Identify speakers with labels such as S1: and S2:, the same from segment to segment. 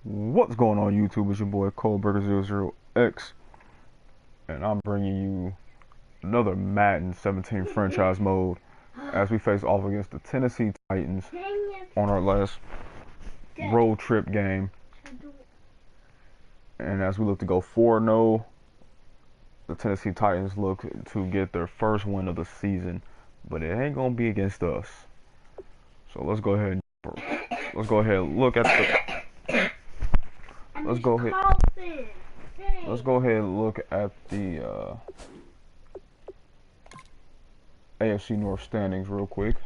S1: What's going on YouTube? It's your boy Coldburger00X, and I'm bringing you another Madden 17 franchise mode as we face off against the Tennessee Titans on our last road trip game. And as we look to go 4-0, the Tennessee Titans look to get their first win of the season, but it ain't gonna be against us. So let's go ahead and look at the Let's go ahead and look at the AFC North standings real quick.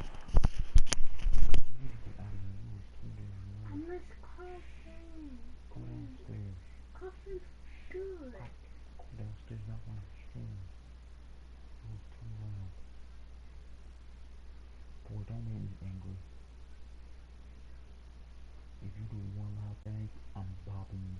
S2: Don't make me angry. If you do one loud thing, I'm bopping you.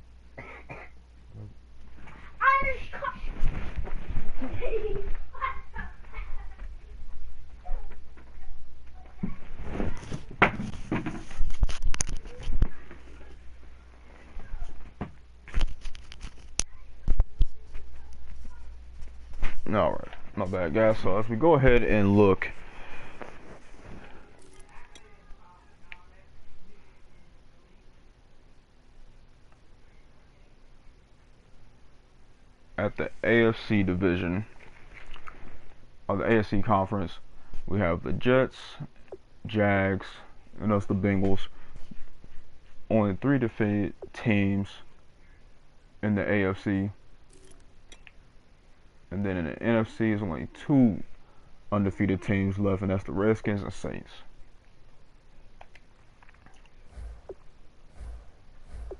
S1: Alright, not bad guys. So as we go ahead and look at the AFC division of the AFC conference, we have the Jets, Jags, and us the Bengals. Only 3 defeated teams in the AFC. And then in the NFC, there's only 2 undefeated teams left, and that's the Redskins and Saints.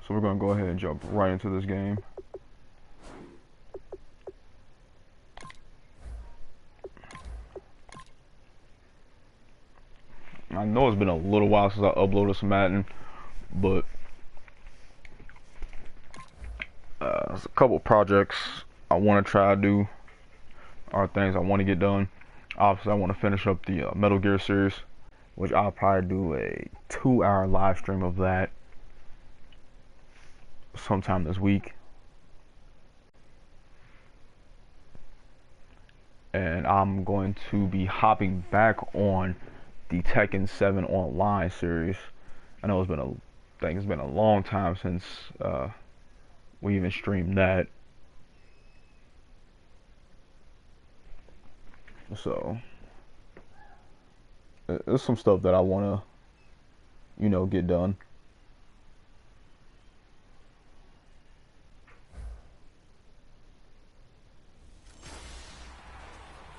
S1: So we're going to go ahead and jump right into this game. I know it's been a little while since I uploaded some Madden, but there's a couple projects I want to try to do, or things I want to get done. Obviously, I want to finish up the Metal Gear series, which I'll probably do a 2-hour live stream of that sometime this week. And I'm going to be hopping back on the Tekken 7 online series. I know it's been a long time since we even streamed that. So there's some stuff that I want to, get done.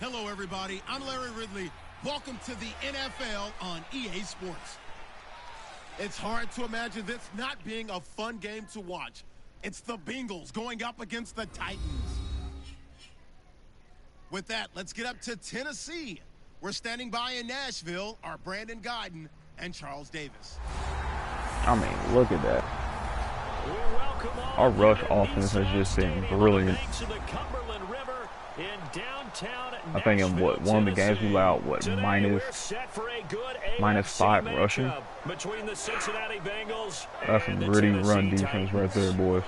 S3: Hello everybody, I'm Larry Ridley. Welcome to the NFL on EA Sports. It's hard to imagine this not being a fun game to watch. It's the Bengals going up against the Titans. With that, let's get up to Tennessee. We're standing by in Nashville are Brandon Gaudin and Charles Davis.
S1: I mean, look at that. Our rush offense has just been brilliant. I think in one of the games we allowed -5 rushing. That's some gritty run defense right there, boys.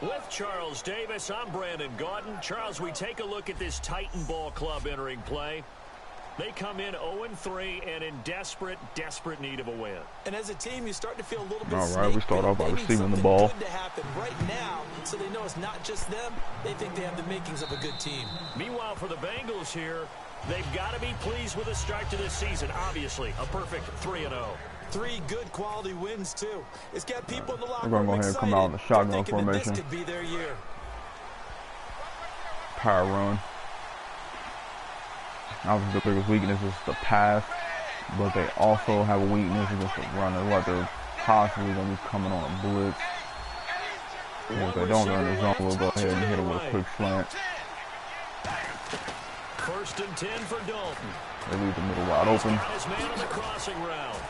S4: With Charles Davis, I'm Brandon Gaudin. Charles, we take a look at this Titan ball club entering play. They come in 0-3 and in desperate need of a win.
S5: And as a team, you start to feel a little bit.
S1: All right, we start off by receiving the ball.
S5: Good to happen right now, so they know it's not just them. They think they have the makings of a good team.
S4: Meanwhile, for the Bengals here, they've got to be pleased with the start to this season. Obviously, a perfect 3-0.
S5: 3 good quality wins too. It's got people in the locker
S1: room. We're gonna go ahead and come out in the shotgun formation.
S5: This could be their year.
S1: Power run. Obviously, the biggest weakness is the pass, but they also have a weakness against the run. It's like they're possibly gonna be coming on a blitz. And if they don't run the zone, we'll go ahead and hit them with a quick slant.
S4: 1st and 10 for Dalton.
S1: They leave the middle wide open.
S4: His man on the crossing route.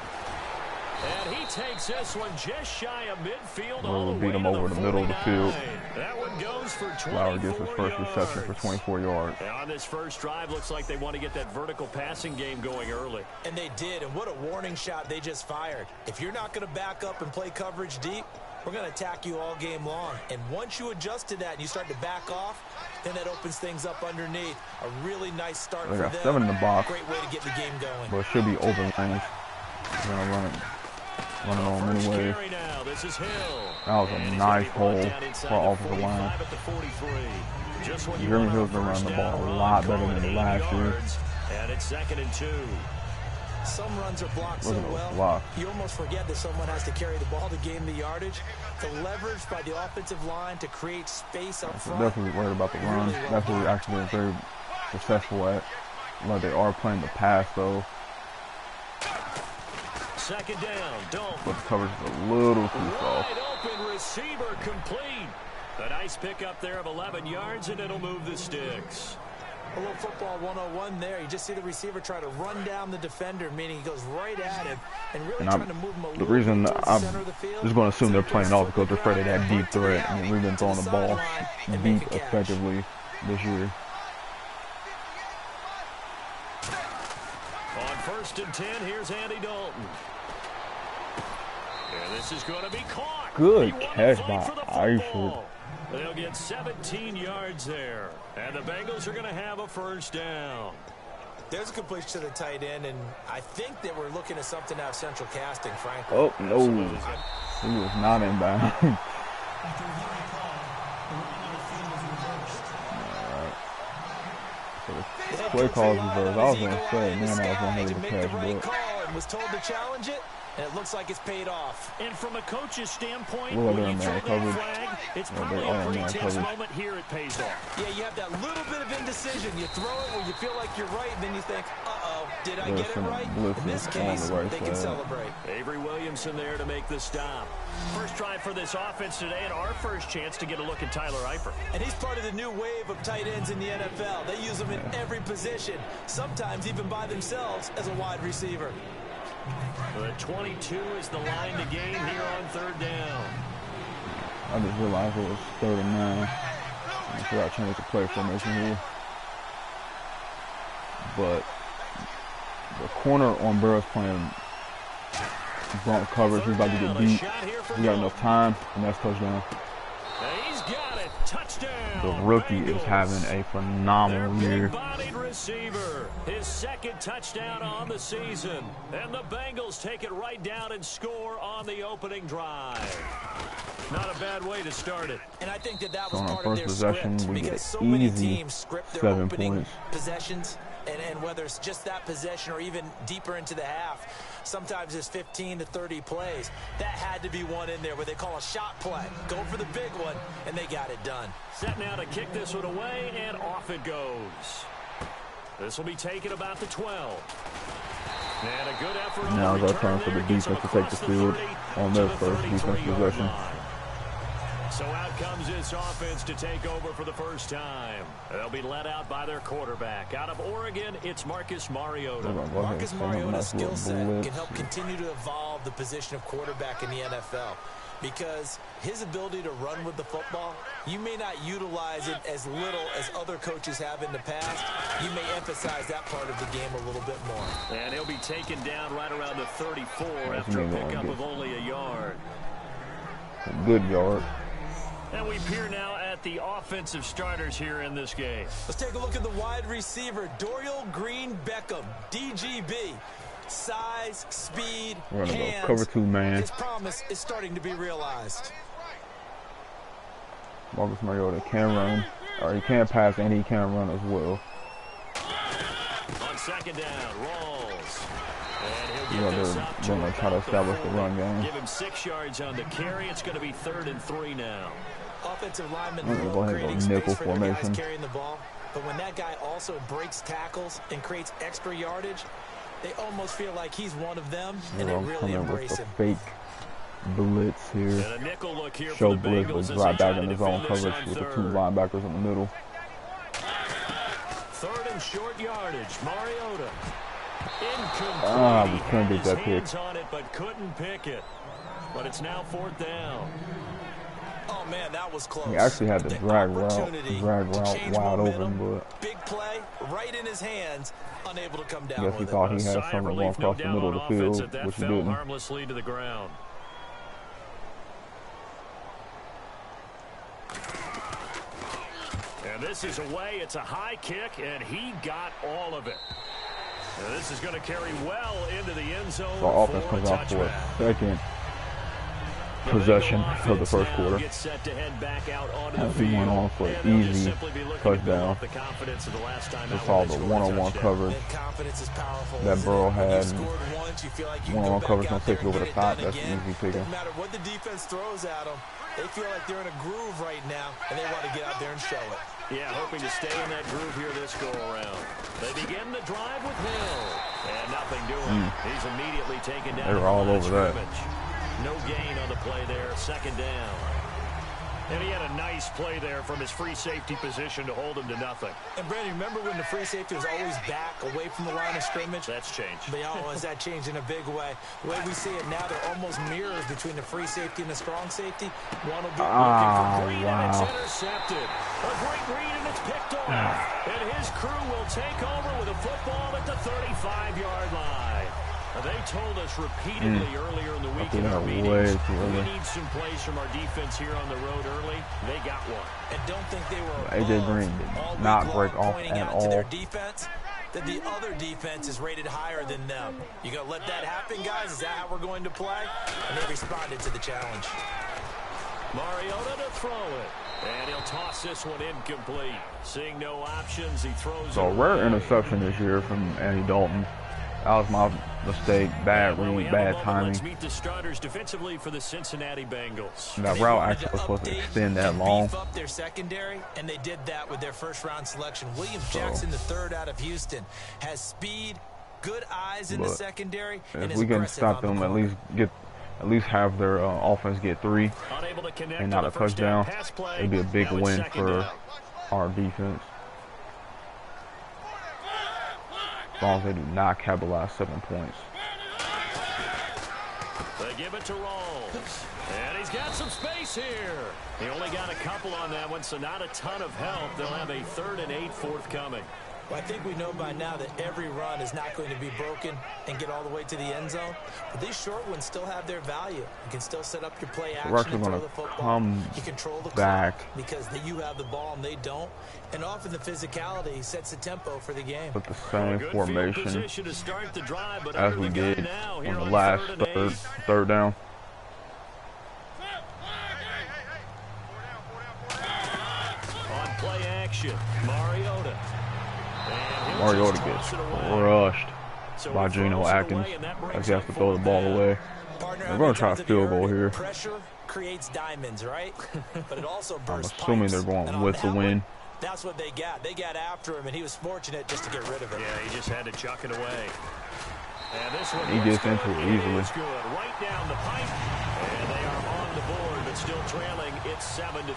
S4: And he takes this one just shy of midfield.
S1: We'll beat him over the middle of the field.
S4: That one goes for 24
S1: Lauer gets his first reception for 24 yards.
S4: And on this first drive, looks like they want to get that vertical passing game going early.
S5: And they did, and what a warning shot they just fired. If you're not going to back up and play coverage deep, we're going to attack you all game long. And once you adjust to that and you start to back off, then that opens things up underneath. A really nice start
S1: They
S5: for
S1: got
S5: them.
S1: 7 in the box.
S5: Great way to get the game going.
S1: But it should be open lanes. They're going to run it on anyway. That was a nice hole for our offensive line. Jeremy Hill's been running the ball a lot better than last year.
S4: And it's 2nd and 2.
S5: Some runs are blocked so well,
S1: block.
S5: you almost forget that someone has to carry the ball to gain the yardage. The leverage by the offensive line to create space up front.
S1: Definitely worried about the run.
S5: Really
S1: That's what we're actually been very successful at. Like they are playing the pass though.
S4: 2nd down, Dalton.
S1: But the coverage is a little too soft.
S4: Wide open receiver complete. A nice pickup there of 11 yards, and it'll move the sticks.
S5: A little football 101 there. You just see the receiver try to run down the defender, meaning he goes right at him and really trying to move him a little bit towards the center of the field.
S1: I'm just going to assume they're playing off because they're afraid of that deep threat. I mean, we've been throwing the ball deep effectively this year.
S4: On 1st and 10, here's Andy Dalton. And this is going to be caught.
S1: Good catch by Eifert.
S4: They'll get 17 yards there. And the Bengals are going to have a 1st down.
S5: There's a completion to the tight end, and I think that we're looking at something out of central casting, frankly.
S1: Oh, no. He was not in bounds. Alright. So the play calls reversed. I was going to say, man, I was going to have the catch, but
S5: was told to challenge it, and it looks like it's paid off.
S4: And from a coach's standpoint,
S1: well,
S4: when you throw
S1: that
S4: that flag, it's probably a pretty tense
S1: coverage.
S4: moment. Here it pays off.
S5: Yeah, you have that little bit of indecision. You throw it where you feel like you're right, and then you think, uh-oh, did I get it right? In this case, they can celebrate.
S4: Avery Williamson there to make the stop. First drive for this offense today, and our first chance to get a look at Tyler Eifert.
S5: And he's part of the new wave of tight ends in the NFL. They use them in every position, sometimes even by themselves as a wide receiver.
S4: The 22 is the line to gain here on 3rd down.
S1: I just realized it was 3rd and 9. I forgot to change the play formation here. But the corner on Burrow's playing blunt coverage. He's about to get beat. We got enough time, and that's touchdown.
S4: He's got it. Touchdown.
S1: The rookie is having a phenomenal year.
S4: Big-bodied receiver. His 2nd touchdown on the season. And the Bengals take it right down and score on the opening drive. Not a bad way to start it.
S5: And I think that was
S1: So on our
S5: part of
S1: first
S5: their
S1: possession,
S5: script,
S1: we
S5: because
S1: get
S5: so many
S1: easy
S5: teams script their
S1: 7
S5: opening
S1: points.
S5: possessions, and whether it's just that possession or even deeper into the half, sometimes it's 15 to 30 plays. That had to be one in there where they call a shot play. Go for the big one, and they got it done.
S4: Set now to kick this one away, and off it goes. This will be taken about the 12. And a good effort on
S1: Now
S4: the
S1: it's our turn
S4: return
S1: for the
S4: there. Gets
S1: defense
S4: them
S1: to take the
S4: across
S1: field
S4: 30
S1: on
S4: to
S1: their
S4: the
S1: first defense
S4: 33-yard
S1: possession.
S4: line. So out comes this offense to take over for the first time. They'll be led out by their quarterback. Out of Oregon, it's Marcus Mariota.
S5: Marcus Mariota's skill set can help continue to evolve the position of quarterback in the NFL, because his ability to run with the football, you may not utilize it as little as other coaches have in the past. You may emphasize that part of the game a little bit more.
S4: And he'll be taken down right around the 34 after a pickup of only a yard.
S1: A good yard.
S4: And we peer now at the offensive starters here in this game.
S5: Let's take a look at the wide receiver, Dorial Green-Beckham, DGB. Size, speed,
S1: We're gonna
S5: hands.
S1: go cover 2 man.
S5: His promise is starting to be realized.
S1: Marcus Mariota can run, or he can pass, and he can run as well.
S4: On 2nd down, Rawls.
S1: Yeah, they're going to try to establish the run game.
S4: Give him 6 yards on the carry. It's going to be 3rd and 3 now.
S5: Offensive linemen
S1: Go
S5: love
S1: ahead
S5: creating
S1: and go nickel
S5: space for their guys
S1: formation.
S5: carrying the ball. But when that guy also breaks tackles and creates extra yardage, they almost feel like he's one of them, and they
S1: I'm
S5: really
S1: coming
S5: embrace
S1: with the
S5: him.
S1: fake blitz here.
S4: And a nickel look here
S1: Show
S4: for the
S1: blitz,
S4: Bengals
S1: but
S4: as
S1: drop
S4: they
S1: back
S4: try
S1: in
S4: to
S1: the zone
S4: defend this
S1: coverage
S4: on
S1: with the 2
S4: 3rd.
S1: linebackers in the middle.
S4: 3rd and short yardage. Mariota. Incomplete.
S1: We couldn't
S4: He
S1: get
S4: had
S1: that
S4: his
S1: pick.
S4: hands on it, but couldn't pick it. But it's now 4th down.
S5: Oh, man, that was close.
S1: He actually had the
S5: The
S1: drag route
S5: opportunity to change
S1: wide
S5: momentum.
S1: open, but
S5: Big play, right in his hands, unable to come
S1: I
S5: down
S1: guess he
S5: with
S1: thought
S5: it.
S1: he had
S4: Sigh of
S1: something going
S4: relief, no
S1: across the
S4: doubt,
S1: middle of
S4: on
S1: the
S4: offense
S1: field,
S4: that
S1: which he
S4: fell
S1: didn't.
S4: harmlessly to the ground. this is away. It's a high kick, and he got all of it. Now this is going to carry well into the end zone.
S1: So our offense comes out for a second possession of the first quarter. As we went on for an easy touchdown. It's all the one-on-one coverage that Burrow had. One-on-one coverage on safety over the top. That's an easy pick.
S5: No matter what the defense throws at them, they feel like they're in a groove right now, and they want to get out there and show it.
S4: Yeah, hoping to stay in that groove here this go-around. They begin the drive with Hill. And nothing doing. He's immediately taken down.
S1: They were all over that.
S4: No gain on the play there, second down. And he had a nice play there from his free safety position to hold him to nothing.
S5: And Brandon, remember when the free safety was always back away from the line of scrimmage?
S4: That's changed.
S5: But has that changed in a big way? The way we see it now, they're almost mirrors between the free safety and the strong safety. One will be looking for Green, and it's intercepted. A great read, and it's picked off. And his crew will take over with a football at the 35-yard line. They told us repeatedly earlier in the week in our meetings, we need some plays from our defense here on the road early. They got one. And don't think they were
S1: AJ Green did not break off at all.
S5: Their defense, that the other defense is rated higher than them. You gonna let that happen, guys? Is that how we're going to play? And they responded to the challenge.
S4: Mariota to throw it. And he'll toss this one incomplete. Seeing no options, he throws
S1: So
S4: it
S1: rare
S4: away.
S1: interception this year from Andy Dalton. That was my mistake. Bad read, bad timing.
S4: Let's meet the starters defensively for the Cincinnati Bengals.
S1: That route actually was supposed to extend that long.
S5: Beef up their secondary, and they did that with their first-round selection. William Jackson, the third out of Houston, has speed, good eyes in the secondary, and
S1: if we can stop them, at least have their offense get 3 and not a touchdown, it'd be a big win for our defense. As long as they do not capitalize 7 points.
S4: They give it to Rawls. And he's got some space here. He only got a couple on that one, so not a ton of help. They'll have a 3rd and 8 forthcoming.
S5: Well, I think we know by now that every run is not going to be broken and get all the way to the end zone. But these short ones still have their value. You can still set up your play action and throw the football. You control the clock because you have the ball and they don't. And often the physicality sets the tempo for the game.
S1: With the same formation as we did on the last third down.
S4: On play action, Mariota.
S1: Mariota gets rushed by Geno Atkins as he has to throw the ball away. We're going to try a field goal here.
S5: Pressure creates diamonds, right? But it also
S1: I'm
S5: bursts
S1: assuming they're going with the win.
S5: That's what they got. They got after him, and he was fortunate just to get rid of it.
S4: Yeah, he just had to chuck it away. And this one
S1: he gets into it easily.
S4: It's good. Right down the pipe. And they are on the board, but still trailing. It's 7-3.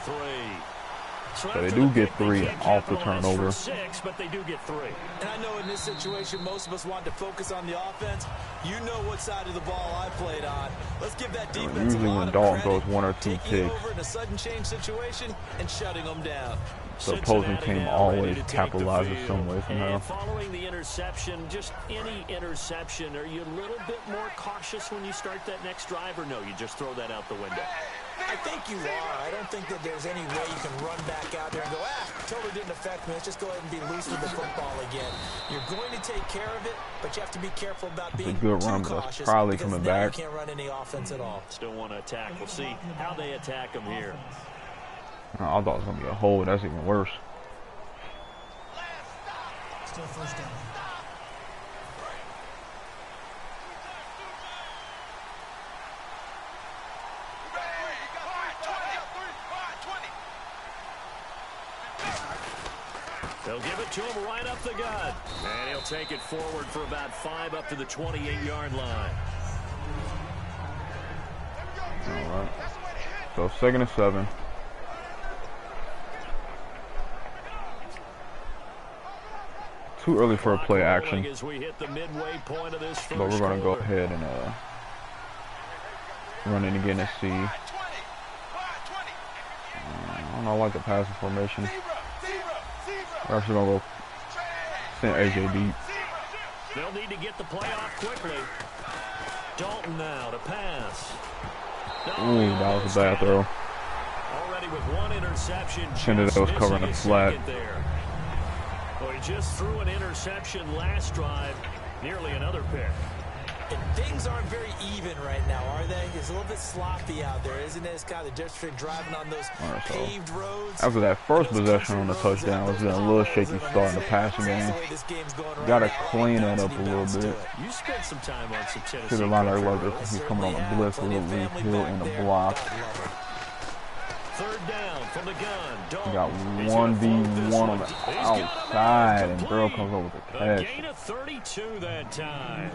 S1: So they do get 3 off the turnover.
S4: 6, but they do get 3.
S5: And I know in this situation, most of us want to focus on the offense. You know what side of the ball I played on. Let's give that defense
S1: usually when Dalton throws 1 or 2 kicks,
S5: over in a sudden change situation and shutting them down.
S1: the opposing team always capitalizes some way somehow.
S4: Following the interception, just any interception, are you a little bit more cautious when you start that next drive, or no, you just throw that out the window?
S5: I think you are. I don't think that there's any way you can run back out there and go, totally didn't affect me. Let's just go ahead and be loose with the football again. You're going to take care of it, but you have to be careful about being too cautious.
S1: Probably coming back.
S5: You can't run any offense at all.
S4: Still want to attack. We'll see how they attack them here.
S1: I thought it was going to be a hold. That's even worse.
S6: Still first down.
S4: They'll give it to him right up the gut. And he'll take it forward for about 5 up to the 28-yard line.
S1: All right. So 2nd and 7. Too early for a play action.
S4: As we hit the midway point of this
S1: But we're going to go ahead and run it again and see. I don't know, I like the passing formation. We're actually going to go send AJ deep.
S4: They'll need to get the play off quickly. Dalton now to pass.
S1: Ooh, that was a bad throw.
S4: Already with one interception.
S1: Chenadell's covering the flat.
S4: There. Well, he just threw an interception last drive. Nearly another pick.
S5: And things aren't very even right now, are they? It's a little bit sloppy out there, isn't it? It's kind of the difference between driving on those paved roads.
S1: After that first possession on the touchdown, it's been a little shaky start in the passing game. Got to clean that up a little bit.
S4: You spent some time on some Tennessee.
S1: See the linebacker, he's coming on a blitz with a heel in the block.
S4: Third down from the gun.
S1: He got 1v1 on the outside, and Burrow comes over with a catch.
S4: A gain of 32 that time.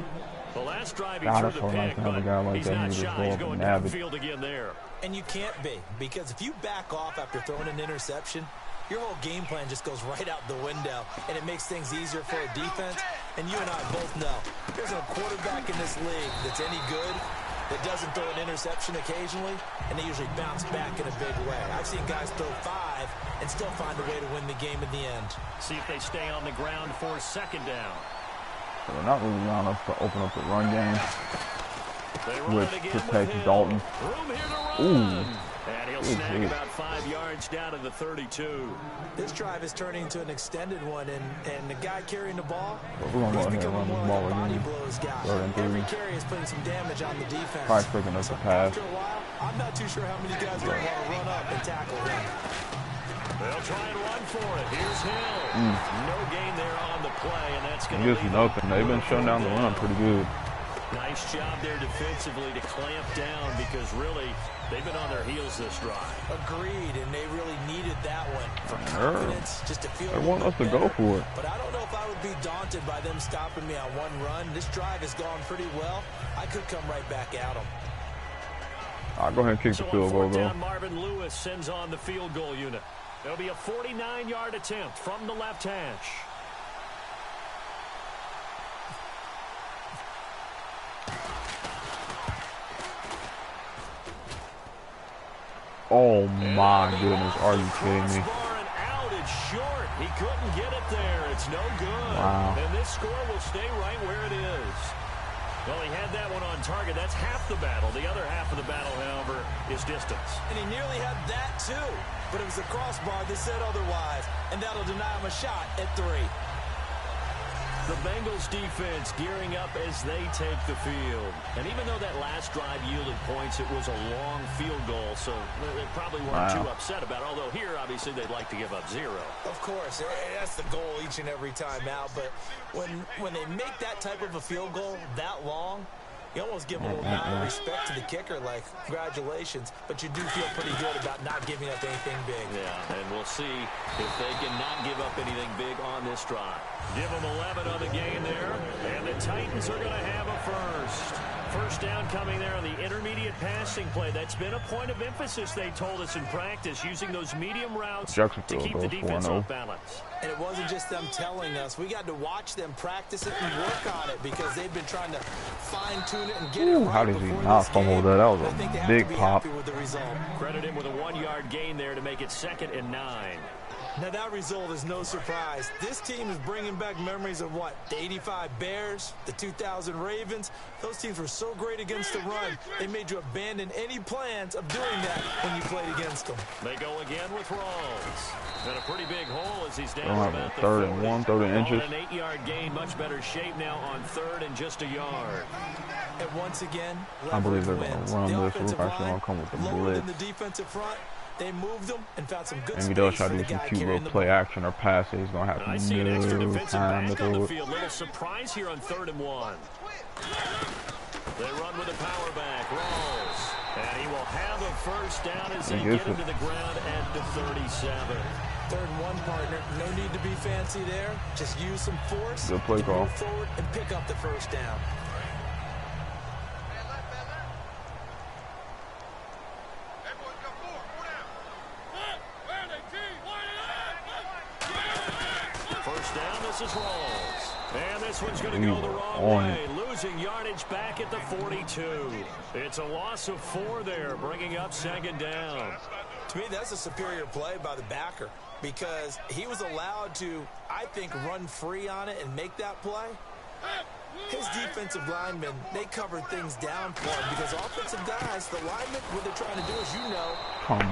S4: The last drive he
S1: God,
S4: threw
S1: it's so
S4: the
S1: nice
S4: pick,
S1: to have a guy like
S4: he's
S1: that
S4: not
S1: who just
S4: shy.
S1: go
S4: He's
S1: up
S4: going
S1: and nab it.
S4: downfield again there.
S5: And you can't be, because if you back off after throwing an interception, your whole game plan just goes right out the window, and it makes things easier for a defense. And you and I both know, there's no quarterback in this league that's any good that doesn't throw an interception occasionally, and they usually bounce back in a big way. I've seen guys throw 5 and still find a way to win the game in the end.
S4: See if they stay on the ground for second down.
S1: So they're not really allowing us to open up the run game, which protects Dalton. Ooh.
S4: And he'll snag about 5 yards down to the 32.
S5: This drive is turning into an extended one, and the guy carrying the ball,
S1: We're going to go
S5: he's
S1: ahead and
S5: becoming
S1: run
S5: more
S1: this
S5: like
S1: ball
S5: a body
S1: again.
S5: blows guy.
S1: Third and
S5: Every
S1: 3.
S5: carry is putting some damage on the defense.
S1: Probably picking up the pass.
S5: After a while, I'm not too sure how many guys are going to want to run up and tackle him.
S4: They'll try and run for it. Here's Hill. No gain there on the play, and that's going to
S1: Just nothing. They've been shutting down the run pretty good.
S4: Nice job there defensively to clamp down, because really they've been on their heels this drive.
S5: Agreed, and they really needed that one for confidence, just to feel.
S1: They want us to go for it.
S5: But I don't know if I would be daunted by them stopping me on one run. This drive has gone pretty well. I could come right back at them.
S1: I'll go ahead and kick the field goal, though.
S4: Marvin Lewis sends on the field goal unit. It'll be a 49-yard attempt from the left hash.
S1: Oh my goodness, are you kidding me?
S4: Out, it's short. He couldn't get it there. It's no good.
S1: Wow.
S4: And this score will stay right where it is. Well, he had that one on target. That's half the battle. The other half of the battle, however, is distance.
S5: And he nearly had that too. But it was the crossbar that said otherwise. And that'll deny him a shot at 3.
S4: The Bengals defense gearing up as they take the field. And even though that last drive yielded points, it was a long field goal, so they probably weren't too upset about it. Although here, obviously, they'd like to give up 0.
S5: Of course, that's the goal each and every time out. But when they make that type of a field goal that long, you almost give them a little nod of respect to the kicker, like, congratulations. But you do feel pretty good about not giving up anything big.
S4: Yeah, and we'll see if they can not give up anything big on this drive. Give them 11 on the game there, and the Titans are going to have a first. First down coming there on the intermediate passing play. That's been a point of emphasis, they told us in practice, using those medium routes to keep the defense off balance.
S5: And it wasn't just them telling us. We got to watch them practice it and work on it, because they've been trying to fine-tune it and get it right.
S1: How did he not fumble that? That was a big pop.
S4: Credit him with a 1-yard gain there to make it 2nd and 9.
S5: Now, that result is no surprise. This team is bringing back memories of, what, the 85 Bears, the 2000 Ravens. Those teams were so great against the run, they made you abandon any plans of doing that when you played against them.
S4: They go again with Rawls. And a pretty big hole as he's down about the
S1: 3rd and 1, 30 inches.
S4: An 8-yard gain, much better shape now on 3rd and just a yard.
S5: And once again,
S1: I believe they're going to run this. We're actually going to come with the blitz.
S5: The defensive front. They moved them and found some good
S1: and he does try to do some cute little play action or passes. He's going to have no time to throw it.
S4: Little surprise here on 3rd and 1. They run with a power back. Rawls. And he will have a first down as they get him to the ground at the 37.
S5: 3rd and 1, partner. No need to be fancy there. Just use some force.
S1: Good play call.
S5: Move forward and pick up the first down.
S4: First down, this is Rawls. And this one's going to go the wrong way. Losing yardage back at the 42. It's a loss of 4 there, bringing up 2nd down.
S5: To me, that's a superior play by the backer, because he was allowed to, I think, run free on it and make that play. His defensive linemen, they cover things down for him because offensive guys, the linemen, what they're trying to do, as you know,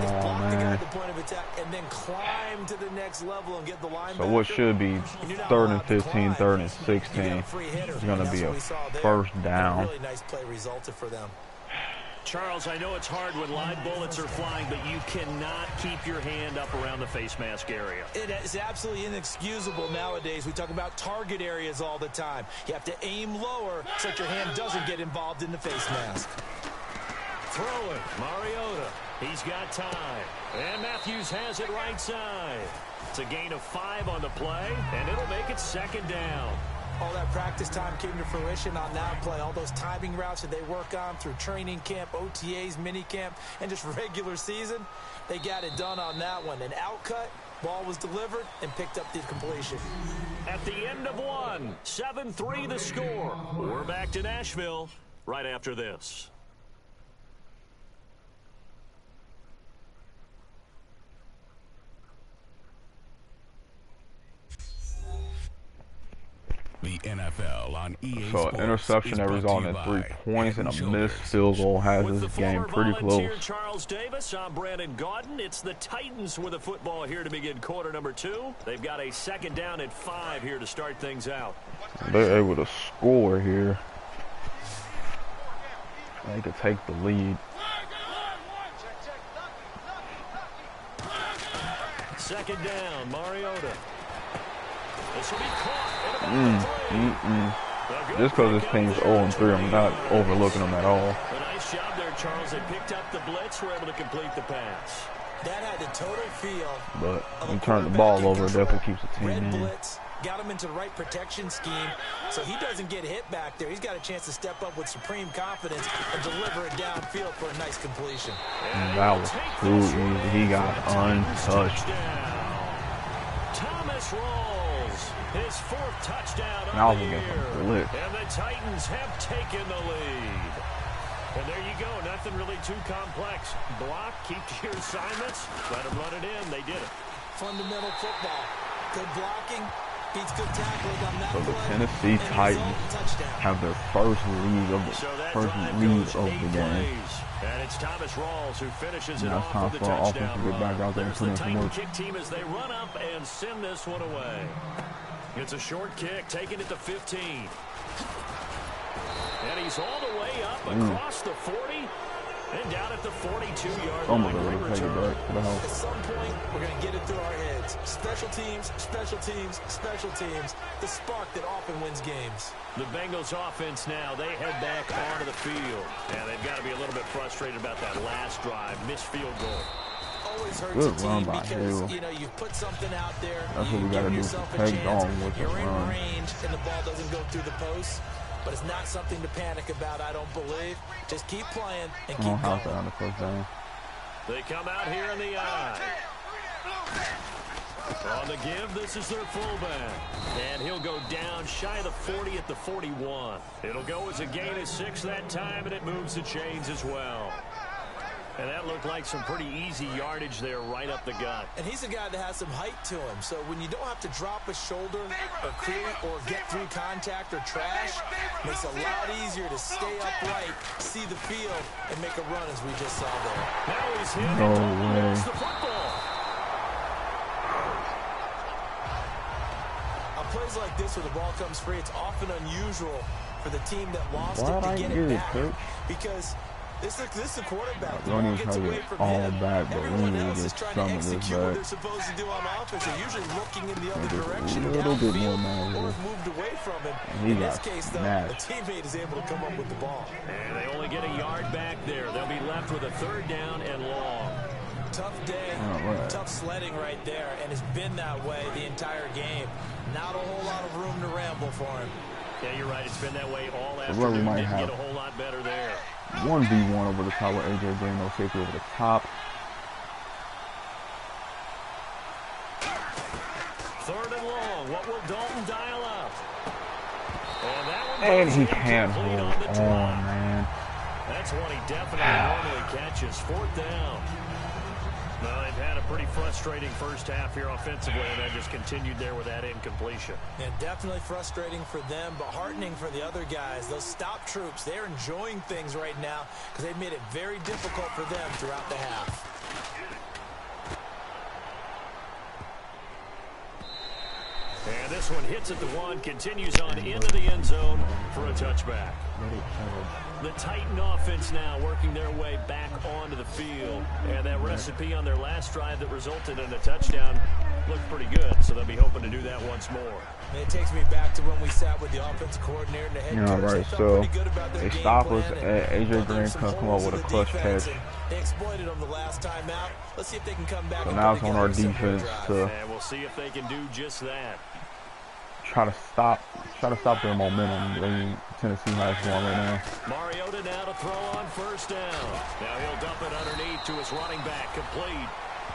S5: is block the guy at the point of attack and then climb to the next level and get the linebacker.
S1: So what should be 3rd and 15, 3rd and 16 is going to be a first down.
S5: Really nice play resulted for them.
S4: Charles, I know it's hard when live bullets are flying, but you cannot keep your hand up around the face mask area.
S5: It is absolutely inexcusable nowadays. We talk about target areas all the time. You have to aim lower so that your hand doesn't get involved in the face mask.
S4: Throwing, Mariota. He's got time. And Matthews has it right side. It's a gain of 5 on the play, and it'll make it 2nd down.
S5: All that practice time came to fruition on that play. All those timing routes that they work on through training camp, OTAs, mini camp, and just regular season, they got it done on that one. An outcut, ball was delivered, and picked up the completion.
S4: At the end of 1, 7-3 the score. We're back to Nashville right after this.
S7: The NFL on EA
S1: So an interception that resulted in 3 points and a missed field goal has this game pretty close.
S4: Charles Davis, I'm Brandon Gaudin. It's the Titans with the football here to begin quarter number 2. They've got a 2nd down at 5 here to start things out.
S1: They're able to score here. They could take the lead.
S4: 2nd down, Mariota. This will be caught.
S1: Just because this team's 0-3, I'm not overlooking them at all.
S4: A nice job there, Charles. They picked up the blitz, were able to complete the pass.
S5: That had the total feel.
S1: But when you turn the ball over, it definitely keeps the team in.
S5: Blitz got him into the right protection scheme, so he doesn't get hit back there. He's got a chance to step up with supreme confidence and deliver it downfield for a nice completion.
S1: And that was too easy. He got untouched.
S4: Thomas rolls his 4th touchdown
S1: Now
S4: of the
S1: we get
S4: year.
S1: some blitz.
S4: And the Titans have taken the lead. And there you go. Nothing really too complex. Block, keep to your assignments, let them run it in. They did it.
S5: Fundamental football. Good blocking, beats good tackling on that
S1: So the
S5: play.
S1: Tennessee Titans have their first lead of the game.
S4: And it's Thomas Rawls who finishes it
S1: Now it's
S4: off
S1: time
S4: with the
S1: for our offense
S4: touchdown
S1: to get back out there and
S4: There's
S1: put
S4: the
S1: in some
S4: Titan
S1: work.
S4: kick team as they run up and send this one away. It's a short kick, taken at the 15. And he's all the way up across the 40 and down at the 42-yard line.
S1: Take it back to the house.
S5: At some point, we're going to get it through our heads. Special teams, special teams, special teams. The spark that often wins games.
S4: The Bengals offense now, they head back onto the field. And they've got to be a little bit frustrated about that last drive, missed field goal.
S5: Always hurts
S1: Good
S5: a team
S1: run by
S5: because,
S1: Hill.
S5: you know, you put something out there,
S1: That's what
S5: you
S1: we gotta
S5: give
S1: do,
S5: yourself a
S1: take
S5: chance,
S1: on with the
S5: you're in
S1: run.
S5: range, and the ball doesn't go through the post. But it's not something to panic about, I don't believe. Just keep playing and keep going.
S1: On the first down.
S4: They come out here in the eye. On the give, this is their fullback. And he'll go down shy of the 40 at the 41. It'll go as a gain of 6 that time, and it moves the chains as well. And that looked like some pretty easy yardage there right up the gut.
S5: And he's a guy that has some height to him. So when you don't have to drop a shoulder or create or get through contact or trash, makes it a lot easier to stay upright, see the field, and make a run as we just saw there.
S4: Now he's hit.
S1: No way.
S4: The football.
S5: On plays like this where the ball comes free, it's often unusual for the team that lost it to get it back. Because this is a quarterback. The ball gets away from him. Everyone else is trying to execute what they're supposed to do on offense. They're usually looking in the other direction.
S1: A little bit more man.
S5: Or moved away from him.
S1: He
S5: In
S1: got
S5: this case, though,
S1: smashed.
S5: the teammate is able to come up with the ball.
S4: And they only get a yard back there. They'll be left with a 3rd down and long.
S5: Tough day, tough sledding right there, and it's been that way the entire game. Not a whole lot of room to ramble for him.
S4: Yeah, you're right. It's been that way all
S1: Where
S4: afternoon.
S1: we might
S4: Didn't
S1: have
S4: get a whole lot better there.
S1: 1v1 over the top with AJ Green, no safety over the top.
S4: 3rd and long. What will Dalton dial up? And that one
S1: And
S4: goes
S1: he can't
S4: incomplete
S1: hold
S4: the
S1: on,
S4: drive.
S1: man.
S4: That's one he definitely normally catches. 4th down. Well, they've had a pretty frustrating first half here offensively, and then just continued there with that incompletion.
S5: Yeah, definitely frustrating for them, but heartening for the other guys. Those stop troops, they're enjoying things right now because they've made it very difficult for them throughout the half.
S4: And this one hits at the one, continues on into the end zone for a touchback. The Titan offense now working their way back onto the field. And that recipe on their last drive that resulted in a touchdown looked pretty good, so they'll be hoping to do that once more.
S5: And it takes me back to when we sat with the offensive coordinator and the head coach.
S1: Right, so they stop us at A.J. Green come up with a clutch catch.
S5: They exploited them the last time out. Let's see if they can come back.
S1: So now it's on our defense to
S4: and we'll see if they can do just that.
S1: try to stop their momentum. Tennessee has one right now.
S4: Mariota now to throw on first down. Now he'll dump it underneath to his running back, complete.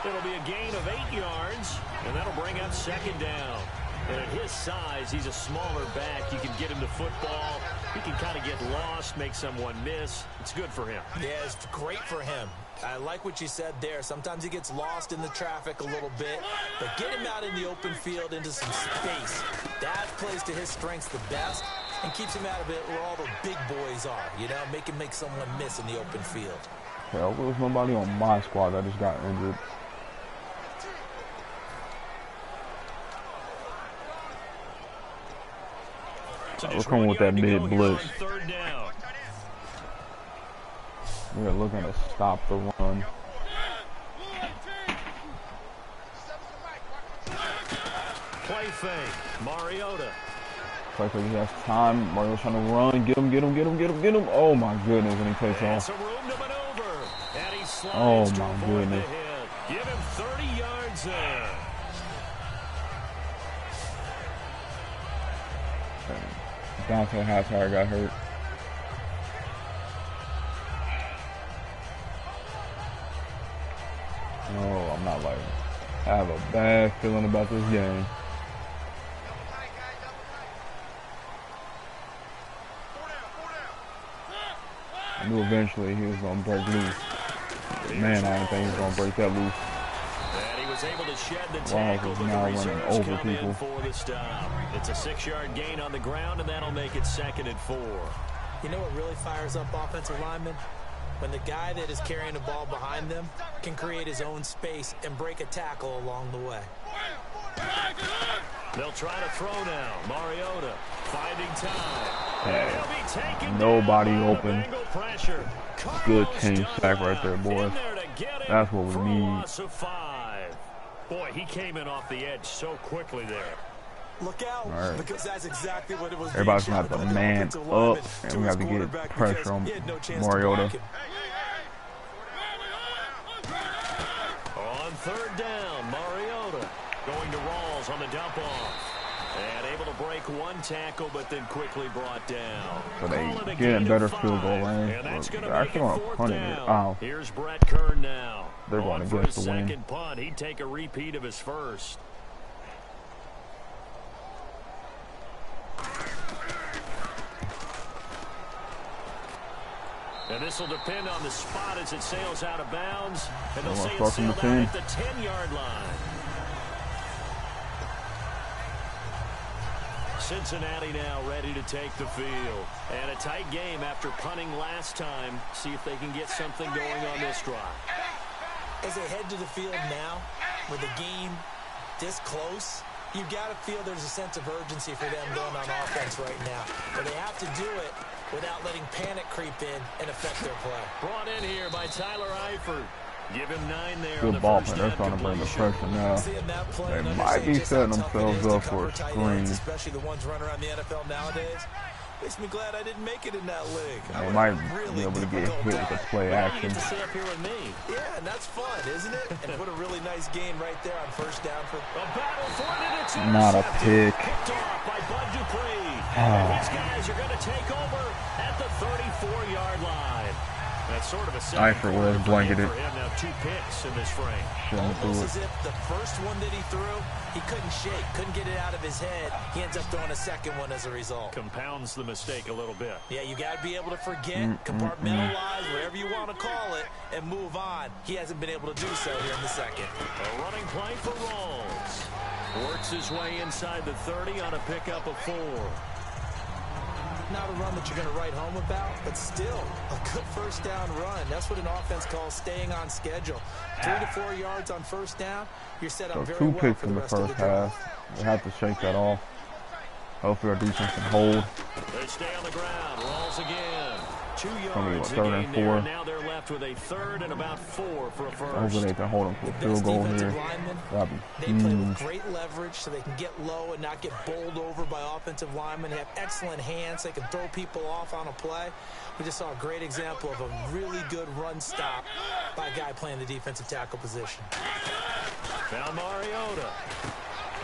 S4: It'll be a gain of 8 yards, and that'll bring up second down. And at his size, he's a smaller back. You can get him to football. He can kind of get lost, make someone miss. It's good for him.
S5: Yeah, it's great for him. I like what you said there. Sometimes he gets lost in the traffic a little bit, but get him out in the open field into some space. That plays to his strengths the best and keeps him out of it where all the big boys are, you know, make someone miss in the open field.
S1: Hell, there was nobody on my squad that just got injured. We're coming with that mid blitz. We're looking to stop the run.
S4: Play fake, Mariota.
S1: Play fake, he has time. Mariota's trying to run. Get him. Oh my goodness, and he takes off.
S4: Some room to maneuver. And he slides
S1: Oh
S4: to
S1: my
S4: avoid the
S1: goodness.
S4: hit. Give him 30 yards there.
S1: Dante Hightower got hurt. No, I'm not liking it. I have a bad feeling about this game. I knew eventually he was going to break loose. Man, I didn't think he was going to break that loose.
S4: And he was able to shed the tackle, but the reserves come in for the stop. It's a 6-yard gain on the ground, and that'll make it 2nd and 4.
S5: You know what really fires up offensive linemen? When the guy that is carrying the ball behind them can create his own space and break a tackle along the way.
S4: They'll try to throw now. Mariota finding time.
S1: Hey, nobody open. Good team sack right there, boys. That's what we need.
S4: Boy, he came in off the edge so quickly there.
S5: Look out, because that's exactly what it was.
S1: Everybody's going to have to man up, and we have to get pressure on Mariota.
S4: On 3rd down, Mariota going to Rawls on the dump off. And able to break one tackle, but then quickly brought down.
S1: So they get in better field goal range. They're actually going to punt it. Oh.
S4: Here's Brett Kern now.
S1: They're going to get the win.
S4: Second punt. He'd take a repeat of his first. And this will depend on the spot as it sails out of bounds. And they'll say it sailed out at the 10-yard line. Cincinnati now ready to take the field. And a tight game after punting last time. See if they can get something going on this drive.
S5: As they head to the field now, with the game this close, you've got to feel there's a sense of urgency for them going on offense right now. But they have to do it without letting panic creep in and affect their play.
S4: Brought in here by Tyler Eifert. Give him 9 there.
S1: Good ball, man. They're trying to bring the pressure now. They might be setting themselves up for a screen.
S5: Especially the ones running around the NFL nowadays. Makes me glad I didn't make it in that league.
S1: They might be able to get hit with the play action.
S5: Yeah, and that's fun, isn't it? And put a really nice gain right there on first down for
S1: not a pick.
S4: These guys are going to take over at the 34-yard line. That's sort of a
S1: Eifert was blanketed.
S4: for him now. 2 picks in this frame.
S5: Almost as if the first one that he threw, he couldn't shake, couldn't get it out of his head. He ends up throwing a second one as a result.
S4: Compounds the mistake a little bit.
S5: Yeah, you got to be able to forget, compartmentalize, whatever you want to call it, and move on. He hasn't been able to do so here in the second.
S4: A running play for Rawls. Works his way inside the 30 on a pickup of 4.
S5: Not a run that you're going to write home about, but still a good first down run. That's what an offense calls staying on schedule. 3 to 4 yards on first down. You're set up very
S1: 2
S5: well
S1: picks
S5: for
S1: in
S5: the
S1: the
S5: rest of
S1: first
S5: the drive.
S1: half. We have to shake that off. Hopefully our defense can hold.
S4: They stay on the ground. Rawls again. 2
S1: Only
S4: yards
S1: a
S4: a
S1: 3rd
S4: gain
S1: and
S4: there.
S1: 4.
S4: Now they're left with a 3rd and about 4 for a first.
S1: Hopefully they can hold them to a field goal here. That'd
S5: They
S1: be
S5: play with
S1: huge.
S5: great leverage so they can get low and not get bowled over by offensive linemen. They have excellent hands. They can throw people off on a play. We just saw a great example of a really good run stop by a guy playing the defensive tackle position.
S4: Found Mariota.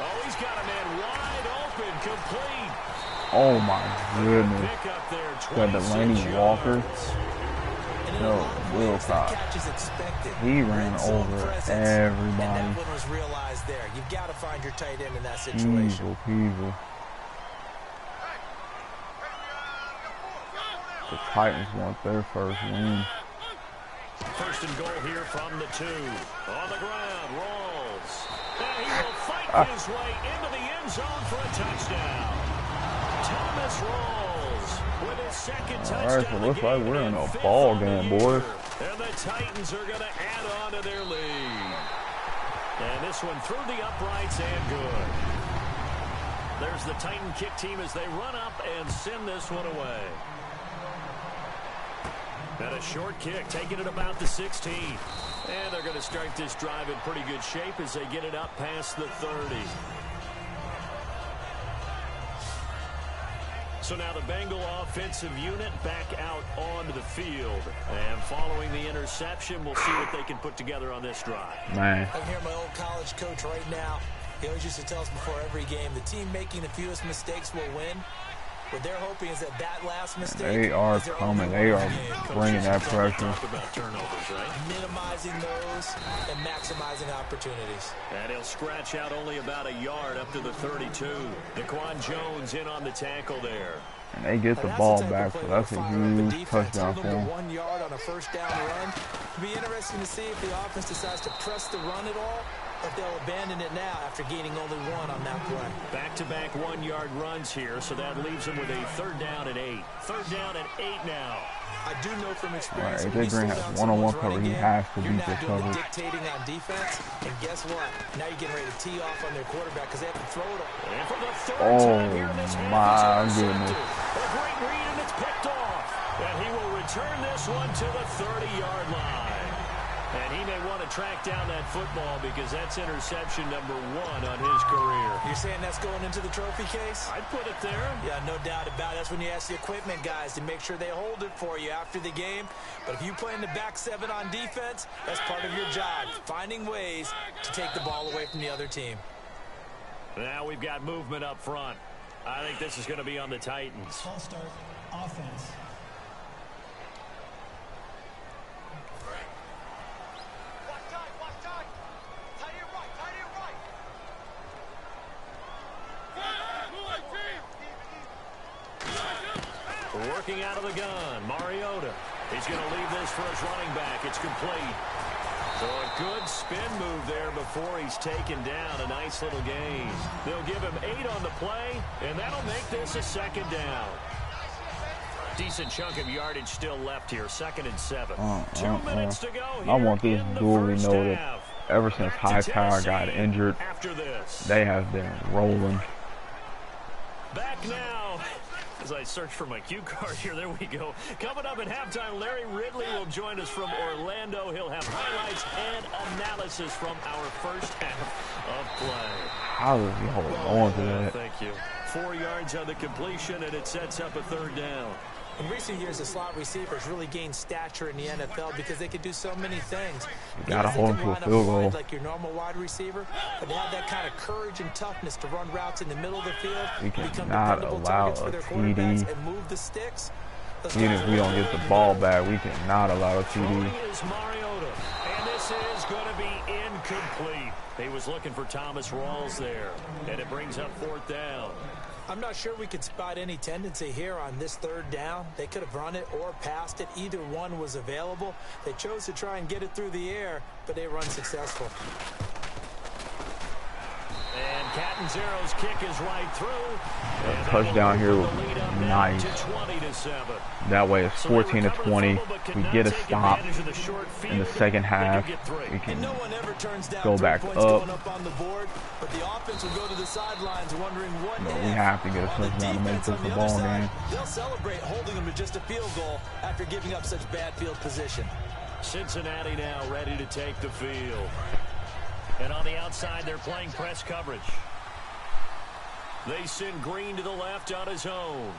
S4: Oh, he's got a man wide open, complete.
S1: Oh my goodness.
S4: Pick up there,
S1: Got
S4: 26
S1: Delaney Walker.
S4: yards.
S5: And in a
S1: No,
S5: lot of
S1: Will
S5: ways, that
S1: Cox.
S5: catch is expected.
S1: He ran
S5: Red zone
S1: over
S5: presence, and
S1: everybody.
S5: that one was realized there. You've got to find your tight end in that situation.
S1: Evil. The Titans want their first win.
S4: First and goal here from the 2. On the ground, Rawls. And he will fight his way into the end zone for a touchdown. Thomas Rawls with his second touchdown.
S1: All right, so it looks like we're in a ball game, boys.
S4: And the Titans are going to add on to their lead. And this one through the uprights and good. There's the Titan kick team as they run up and send this one away. And a short kick, taking it about the 16. And they're going to start this drive in pretty good shape as they get it up past the 30. So now the Bengal offensive unit back out onto the field. And following the interception, we'll see what they can put together on this drive.
S1: Man.
S5: I'm hearing my old college coach right now. He always used to tell us before every game, the team making the fewest mistakes will win. What they're hoping is that last mistake.
S1: They are coming. They are bringing that pressure.
S4: About turnovers, right?
S5: Minimizing those and maximizing opportunities.
S4: And he'll scratch out only about a yard up to the 32. Daquan Jones in on the tackle there.
S1: And they get the ball back, so that's a huge touchdown for them.
S5: 1 yard on a first down run. It'll be interesting to see if the offense decides to press the run at all, or if they'll abandon it now after gaining only 1 on that play.
S4: Back-to-back 1-yard runs here, so that leaves them with a 3rd down and 8. 3rd down and 8 now.
S5: I do know from experience.
S1: All right, AJ Green has one-on-one cover. He has to beat this coverage.
S5: Dictating on defense, and guess what? Now you're getting ready to tee off on their quarterback because they have to throw it all.
S4: And for the 3rd time here in this half,
S1: my
S4: he's
S1: goodness.
S4: intercepted. A great read, and it's picked off. And he will return this one to the 30-yard line. And he may want to track down that football because that's interception number 1 on his career.
S5: You're saying that's going into the trophy case?
S4: I'd put it there.
S5: Yeah, no doubt about it. That's when you ask the equipment guys to make sure they hold it for you after the game. But if you play in the back 7 on defense, that's part of your job, finding ways to take the ball away from the other team.
S4: Now we've got movement up front. I think this is going to be on the Titans.
S6: False start, offense.
S4: Working out of the gun, Mariota. He's going to leave this for his running back. It's complete. So a good spin move there before he's taken down. A nice little gain. They'll give him 8 on the play, and that'll make this a 2nd down. Decent chunk of yardage still left here. 2nd and 7. 2 minutes to go here.
S1: I want this
S4: in the
S1: duly
S4: first
S1: noted.
S4: half.
S1: Ever since Hightower got injured,
S4: After this.
S1: they have been rolling.
S4: Back now. As I search for my cue card here, there we go. Coming up at halftime, Larry Ridley will join us from Orlando. He'll have highlights and analysis from our first half of play.
S1: How does he hold on to that?
S4: Thank you. 4 yards on the completion, and it sets up a 3rd down.
S5: In recent years, the slot receivers really gained stature in the NFL because they could do so many things.
S1: You gotta
S5: Yes, they
S1: hold
S5: can
S1: him to a
S5: line up
S1: field
S5: wide
S1: goal.
S5: like your normal wide receiver, but they have that kind of courage and toughness to run routes in the middle of the field,
S1: We
S5: become
S1: cannot
S5: dependable
S1: allow
S5: targets for
S1: a
S5: their
S1: TD.
S5: quarterbacks, and move the sticks.
S1: Even if we don't get the ball back, we cannot allow a TD.
S4: Is Mariota, and this is going to be incomplete. He was looking for Thomas Rawls there, and it brings up 4th down.
S5: I'm not sure we could spot any tendency here on this 3rd down. They could have run it or passed it. Either one was available. They chose to try and get it through the air, but they were unsuccessful.
S4: And Catanzero's kick is right through.
S1: A touchdown here would be nice. That way it's 14-20. We get a stop in the second half. We can go back up.
S5: But the offense will go to the sidelines wondering what
S1: we have to get a touchdown to make this a ball game.
S5: They'll celebrate holding them to just a field goal after giving up such bad field position.
S4: Cincinnati now ready to take the field. And on the outside, they're playing press coverage. They send Green to the left on his own.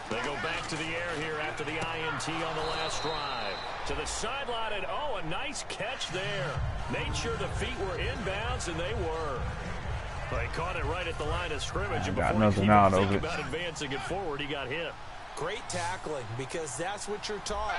S4: They go back to the air here after the INT on the last drive. To the sideline, and oh, a nice catch there. Made sure the feet were inbounds, and they were. They caught it right at the line of scrimmage, and before he could think about advancing it forward, he got hit.
S5: Great tackling, because that's what you're taught.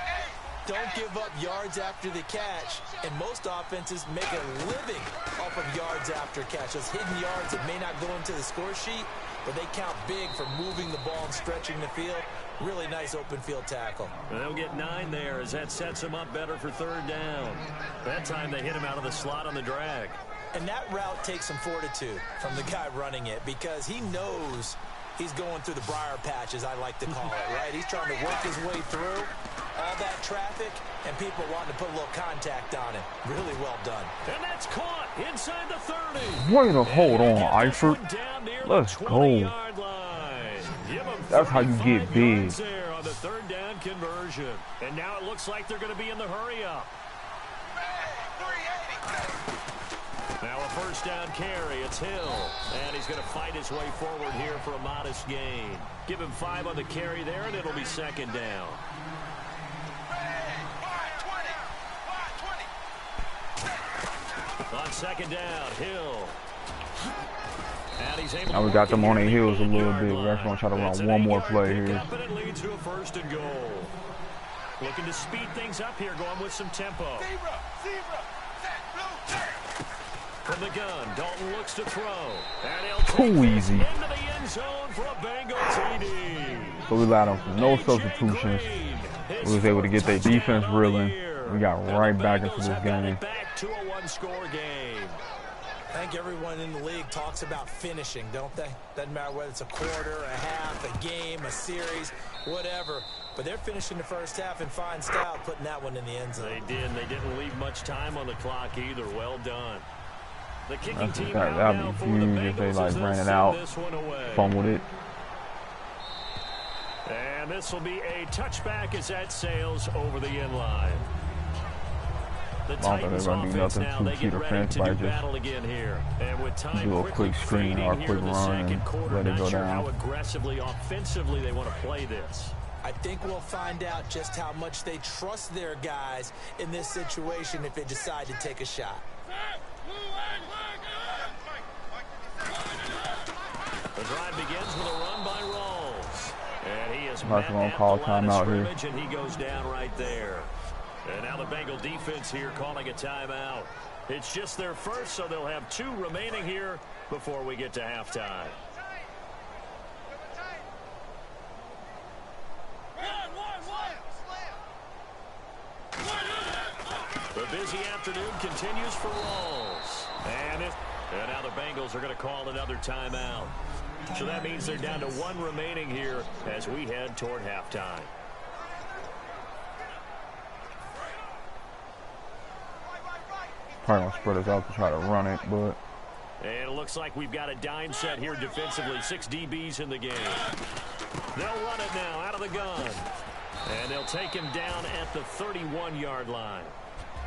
S5: Don't give up yards after the catch, and most offenses make a living off of yards after catch. Those hidden yards that may not go into the score sheet, but they count big for moving the ball and stretching the field. Really nice open field tackle.
S4: They'll get 9 there as that sets them up better for 3rd down. That time they hit him out of the slot on the drag.
S5: And that route takes some fortitude from the guy running it, because he knows he's going through the briar patch, as I like to call it, right? He's trying to work his way through all that traffic, and people wanting to put a little contact on him. Really well done.
S4: And that's caught inside the 30.
S1: Way to hold on, Eifert. Let's go. That's how you get big.
S4: There on the 3rd down conversion. And now it looks like they're going to be in the hurry up. Now a 1st down carry. It's Hill. And he's going to fight his way forward here for a modest gain. Give him 5 on the carry there, and it'll be 2nd down. On 2nd down, Hill. And he's able
S1: now we got them on their heels a little bit. We're actually going to try to run one more play here.
S4: And it leads to a 1st and goal. Looking to speed things up here, going with some tempo. From the gun, Dalton looks to throw. And he'll
S1: too easy.
S4: Into the end zone for a Bengal TD.
S1: So we allowed them for no substitutions. We was able to get their defense reeling. We got right back into this game.
S4: Back to a 1-score game.
S5: I think everyone in the league talks about finishing, don't they? Doesn't matter whether it's a quarter, a half, a game, a series, whatever. But they're finishing the first half in fine style, putting that one in the end zone.
S4: They did. They didn't leave much time on the clock either. Well done. The kicking team
S1: that'd be huge if they like ran it out, fumbled it.
S4: And this will be a touchback as that sails over the end line. The Titans offense now, they get ready to do battle again here. And with time
S1: do a quick screen or a quick run and let it go down.
S4: How aggressively, offensively they want to play this.
S5: I think we'll find out just how much they trust their guys in this situation if they decide to take a shot.
S4: The drive begins with a run by Rawls. And he is
S1: not going to call timeout here.
S4: And he goes down right there. And now the Bengal defense here calling a timeout. It's just their first, so they'll have 2 remaining here before we get to halftime. The busy afternoon continues for Rawls. And now the Bengals are going to call another timeout. So that means they're down to 1 remaining here as we head toward halftime.
S1: Probably gonna spread us out to try to run it, but.
S4: And it looks like we've got a dime set here defensively. 6 DBs in the game. They'll run it now out of the gun. And they'll take him down at the 31-yard line.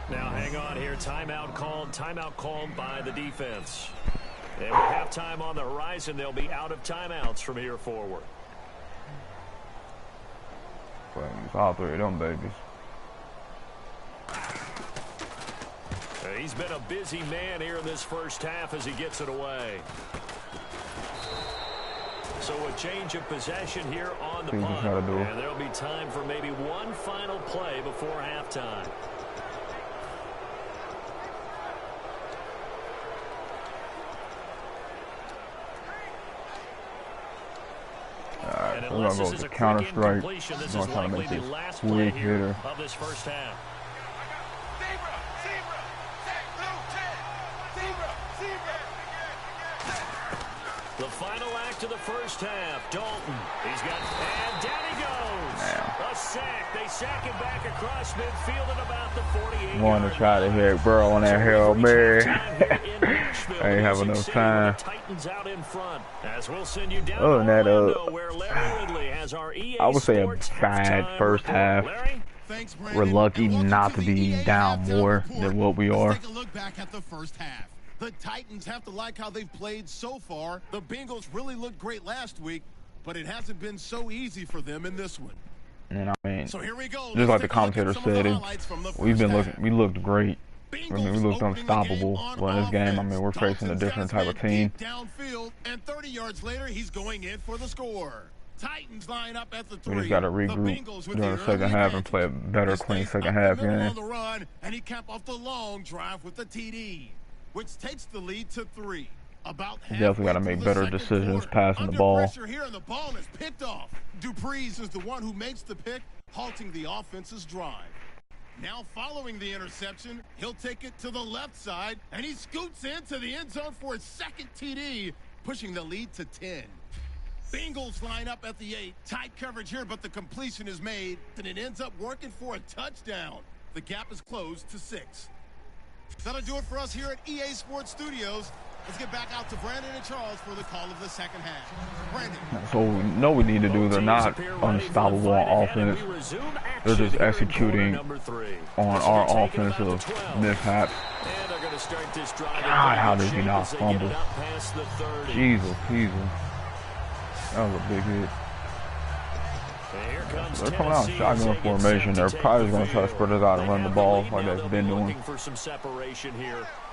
S4: Now hang on here. Timeout called by the defense. And with halftime on the horizon, they'll be out of timeouts from here forward.
S1: All 3 of them babies.
S4: He's been a busy man here in this first half as he gets it away. So a change of possession here on the
S1: See what you
S4: punt.
S1: try to do.
S4: And there'll be time for maybe one final play before halftime.
S1: Alright, so we're going to go with the counter strike. We're going to try to make this quick hitter.
S4: Of this first half. The final act of the first half. Dalton. He's got, and down he goes.
S1: Damn.
S4: A sack. They sack him back across midfield at about the 48.
S1: Want to try to hit Burrow on that Hail Mary. I ain't have enough time.
S4: Titans out in front. As we'll send you down
S1: Other than that,
S4: where Larry Ridley has our EA
S1: I would say a
S4: Sports
S1: bad
S4: halftime
S1: first
S4: report.
S1: half.
S4: Larry?
S3: Thanks, Brandon.
S1: We're lucky
S3: And welcome
S1: not
S3: to
S1: to
S3: the
S1: be
S3: EA
S1: down
S3: halftime
S1: more
S3: report.
S1: than what we are.
S3: Let's take a look back at the first half. The Titans have to like how they've played so far. The Bengals really looked great last week, but it hasn't been so easy for them in this one.
S1: And I mean,
S3: So here we go.
S1: just like
S3: Let's
S1: the
S3: take a look at
S1: commentator
S3: some of the
S1: said,
S3: highlights from the
S1: we
S3: first
S1: looked great.
S3: half.
S1: I mean, we looked unstoppable. But in this game, I mean, we're facing a different type of team.
S3: Downfield, and 30 yards later, he's going in for the score. Titans line up at the 3.
S1: We just got to regroup during the second half and play a better, clean second half game.
S3: On the run, and he capped off the long drive with the TD, which takes the lead to 3. About
S1: Definitely got to make better decisions passing the ball.
S3: Pressure here, and the ball is picked off. Dupree's is the one who makes the pick, halting the offense's drive. Now following the interception, he'll take it to the left side, and he scoots into the end zone for his second TD, pushing the lead to 10. Bengals line up at the 8. Tight coverage here, but the completion is made, and it ends up working for a touchdown. The gap is closed to 6. That'll do it for us here at EA Sports Studios. Let's get back out to Brandon and Charles for the call of the second half. Brandon.
S1: So we know we need to do. They're not unstoppable on offense. They're just executing on our offensive mishaps. God, how did he not fumble? Jesus. That was a big hit. They're coming out in shotgun formation. They're probably going to try to spread us out and run the ball like they've been doing.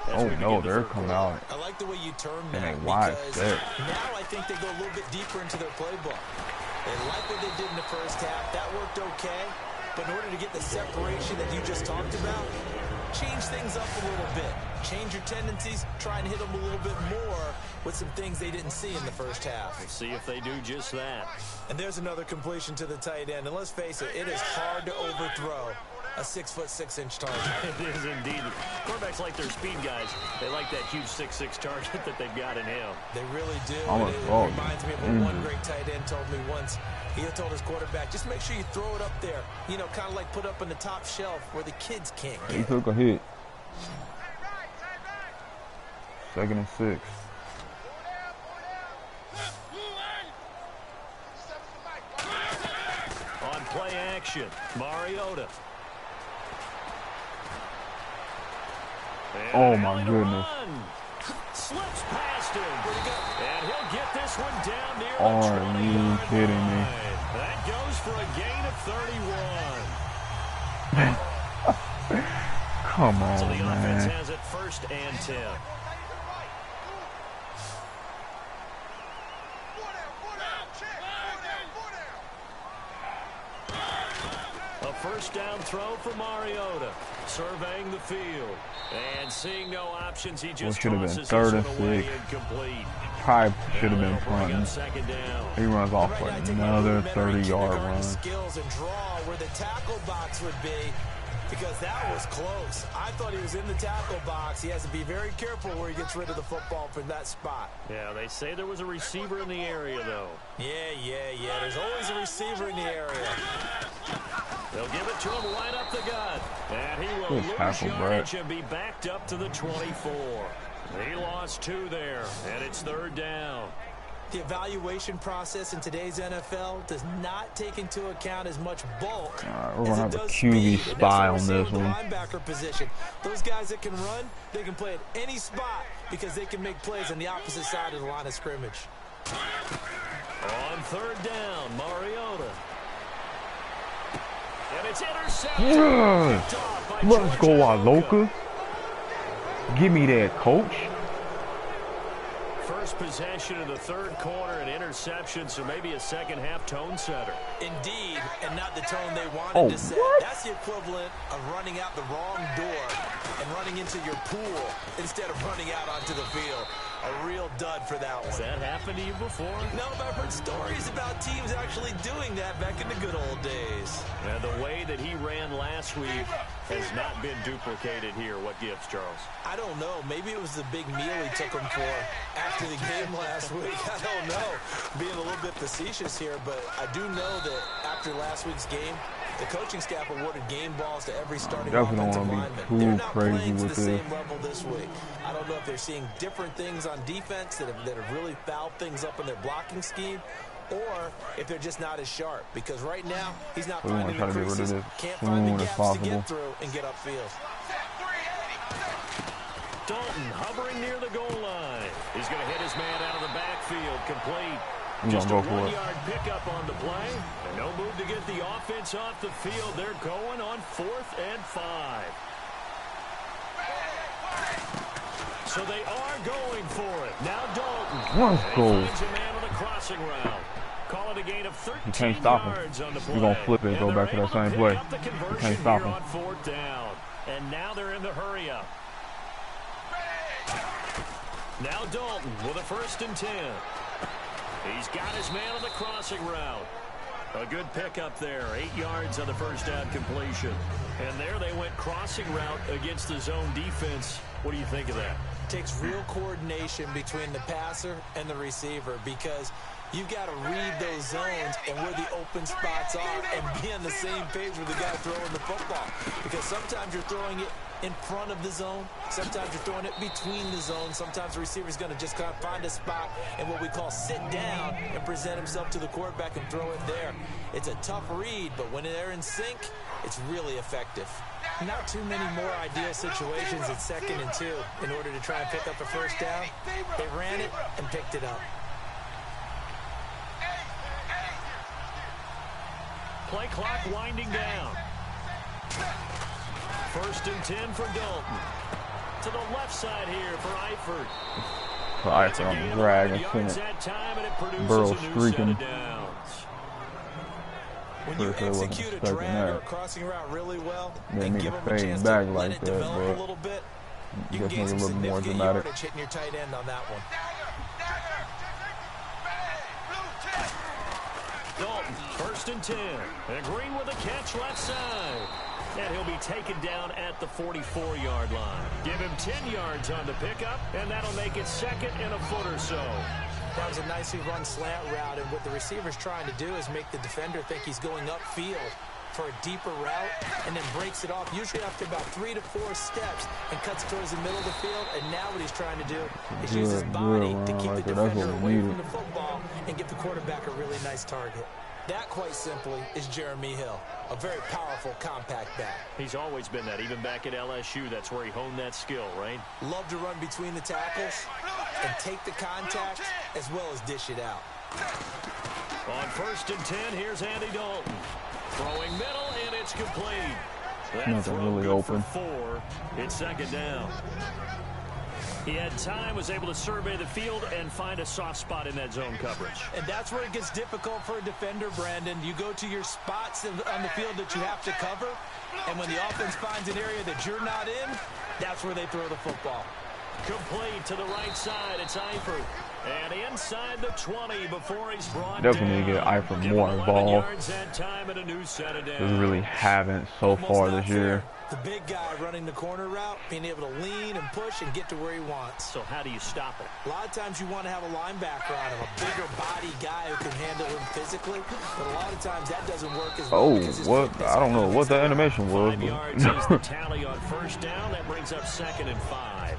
S1: Oh no, they're coming out.
S5: I like the way you term
S1: in
S5: that
S1: a wide
S5: because
S1: set.
S5: now I think they go a little bit deeper into their playbook. They like what they did in the first half. That worked okay. But in order to get the separation that you just talked about, change things up a little bit. Change your tendencies, try and hit them a little bit more with some things they didn't see in the first half.
S4: We'll see if they do just that.
S5: And there's another completion to the tight end. And let's face it, it is hard to overthrow a 6'6" target.
S4: It is indeed. Quarterbacks like their speed guys. They like that huge 6'6" target that they've got in him.
S5: They really do.
S1: Almost
S5: It
S1: all.
S5: reminds me of what one great tight end told me once. He told his quarterback, just make sure you throw it up there. You know, kind of like put up on the top shelf where the kids can't get
S1: He
S5: it.
S1: took a hit. 2nd and 6.
S4: On play action, Mariota. And
S1: Oh my
S4: Allen
S1: goodness.
S4: run. Slips past him. And he'll get this one down near the
S1: Are
S4: 20-yard
S1: you kidding me?
S4: line. That goes for a gain of 31.
S1: Come
S4: So
S1: on,
S4: the offense
S1: man.
S4: has it 1st and 10. A first down throw for Mariota. Surveying the field. And seeing no options, he just
S1: should have been
S4: tosses
S1: 3rd
S4: this
S1: and
S4: one away
S1: 6.
S4: incomplete.
S1: Probably should have been
S4: Bring up
S1: punting.
S4: 2nd down.
S1: He runs off for
S5: Right now, I take my
S1: another
S5: rudimentary
S1: 30-yard
S5: kindergarten
S1: run.
S5: skills and draw where the tackle box would be, because that was close. I thought he was in the tackle box. He has to be very careful where he gets rid of the football from that spot.
S4: Yeah, they say there was a receiver in the area, though.
S5: Yeah. There's always a receiver in the area.
S4: They'll give it to him right up the gut. And he will
S1: Good
S4: lose
S1: tackle,
S4: yardage and be backed up to the 24. He lost 2 there, and it's 3rd down.
S5: The evaluation process in today's NFL does not take into account as much bulk
S1: We're
S5: as
S1: gonna
S5: it
S1: have a
S5: does
S1: QB
S5: speed. And that's
S1: spy
S5: what we're
S1: on
S5: seeing
S1: this
S5: with the
S1: one.
S5: linebacker position. Those guys that can run, they can play at any spot because they can make plays on the opposite side of the line of scrimmage.
S4: On 3rd down, Mariota. And it's intercepted.
S1: Yeah.
S4: Picked off by
S1: Let's go,
S4: George
S1: Aloka. Give me that, coach.
S4: first possession of the third quarter, an interception, so maybe a second-half tone setter.
S5: Indeed, and not the tone they wanted to set.
S1: What?
S5: That's the equivalent of running out the wrong door and running into your pool instead of running out onto the field. A real dud for that one.
S4: Has that happened to you before?
S5: No, but I've heard stories about teams actually doing that back in the good old days.
S4: And the way that he ran last week has not been duplicated here. What gives, Charles?
S5: I don't know. Maybe it was the big meal he took him for after the game last week. I don't know. Being a little bit facetious here, but I do know that after last week's game, the coaching staff awarded game balls to every starting offensive lineman. They're not playing to the same level this week. I don't know if they're seeing different things on defense that have really fouled things up in their blocking scheme, or if they're just not as sharp. Because right now, he's not finding the creases, can't find the gaps to get through and get upfield.
S4: Dalton hovering near the goal line. He's going to hit his man out of the backfield, complete.
S1: He's
S4: Just a
S1: gonna go for it.
S4: 1-yard pickup on the play. And no move to get the offense off the field. They're going on 4th and 5. So they are going for it. Now Dalton.
S1: Let's go.
S4: He finds a man on the crossing route. Call it a gain of 13
S1: You can't stop
S4: yards
S1: him.
S4: on the play.
S1: You're going to flip it and go back to that same play. You can't stop him.
S4: On 4th down. And now they're in the hurry up. Now Dalton with a 1st and 10. He's got his man on the crossing route. A good pickup there. 8 yards on the first down completion. And there they went crossing route against the zone defense. What do you think of that?
S5: Takes real coordination between the passer and the receiver, because you've got to read those zones and where the open spots are and be on the same page with the guy throwing the football. Because sometimes you're throwing it in front of the zone. Sometimes you're throwing it between the zones. Sometimes the receiver's going to just kind of find a spot and what we call sit down and present himself to the quarterback and throw it there. It's a tough read, but when they're in sync, it's really effective. Not too many more ideal situations at 2nd and 2 in order to try and pick up a first down. They ran it and picked it up.
S4: Play clock winding down. 1st and 10 for Dalton. To the left side here for Eifert.
S1: Eifert on the drag and sent it. Burrow streaking.
S5: When you execute a drag or a crossing route really well and give them a chance to let it develop a little bit, you can gain some significant yardage hitting your tight end on that one.
S4: Dalton, 1st and 10. And Green with a catch left side. And he'll be taken down at the 44-yard line. Give him 10 yards on the pickup, and that'll make it 2nd and a foot or so.
S5: That was a nicely run slant route, and what the receiver's trying to do is make the defender think he's going upfield for a deeper route, and then breaks it off, usually after about 3 to 4 steps, and cuts towards the middle of the field. And now what he's trying to do is use his body to keep the defender away from the football and give the quarterback a really nice target. That, quite simply, is Jeremy Hill, a very powerful, compact back.
S4: He's always been that, even back at LSU. That's where he honed that skill, right?
S5: Love to run between the tackles and take the contact as well as dish it out.
S4: On 1st and 10, here's Andy Dalton. Throwing middle, and it's complete. That throw
S1: really
S4: good
S1: open.
S4: For 4. It's 2nd down. He had time, was able to survey the field and find a soft spot in that zone coverage.
S5: And that's where it gets difficult for a defender, Brandon. You go to your spots on the field that you have to cover, and when the offense finds an area that you're not in, that's where they throw the football.
S4: Complete to the right side. It's Eifert. And inside the 20 before he's brought
S1: Definitely
S4: down.
S1: get Eifert
S4: Give
S1: more
S4: him 11
S1: involved.
S4: yards that time and a new set of
S1: We
S4: downs.
S1: really haven't so far this year.
S5: The big guy running the corner route, being able to lean and push and get to where he wants.
S4: So how do you stop it?
S5: A lot of times you want to have a linebacker on him, a bigger body guy who can handle him physically, but a lot of times that doesn't work as well.
S1: Oh, what? I don't know what that animation was.
S4: 5 yards is the tally on 1st down. That brings up 2nd and 5.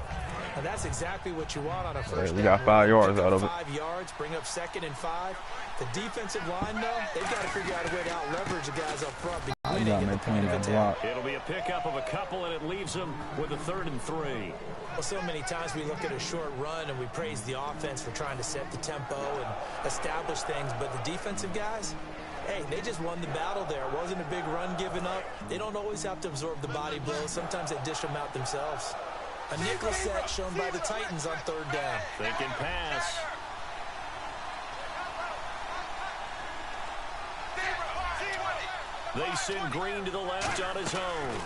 S5: And that's exactly what you want on a first down.
S1: We got 5 yards out of it.
S5: 5 yards, bring up 2nd and 5. The defensive line, though, they've got to figure out a way to out-leverage the guys up front.
S1: You got to maintain that block.
S4: It'll be a pickup of a couple, and it leaves them with a 3rd and 3.
S5: Well, so many times we look at a short run and we praise the offense for trying to set the tempo and establish things, but the defensive guys, hey, they just won the battle there. It wasn't a big run given up. They don't always have to absorb the body blows. Sometimes they dish them out themselves. A nickel set shown by the Titans on 3rd down.
S4: Thinking pass. They send Green to the left on his own.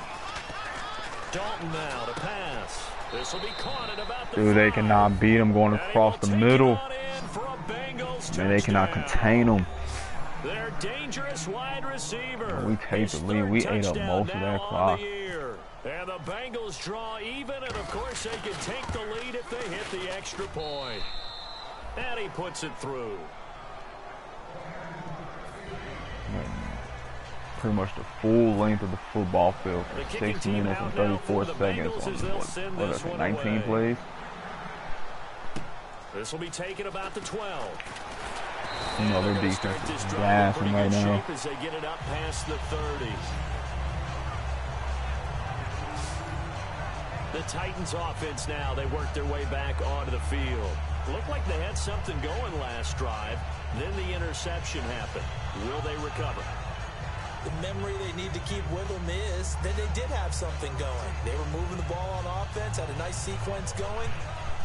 S4: Dalton now to pass. This will be caught at about the
S1: Dude, they cannot beat him going across the middle. Man, they cannot contain him.
S4: Their dangerous wide receiver.
S1: We take the lead. We ate up most of that clock.
S4: And the Bengals draw even, and of course they can take the lead if they hit the extra point. And he puts it through.
S1: Pretty much the full length of the football field for 6 minutes and 34 seconds on what is it, 19 plays?
S4: This will be taken about the 12.
S1: You know, their defense is gassing right now.
S4: As they get it up past the 30. The Titans offense now, they work their way back onto the field. Looked like they had something going last drive. Then the interception happened. Will they recover?
S5: The memory they need to keep with them is that they did have something going. They were moving the ball on offense, had a nice sequence going.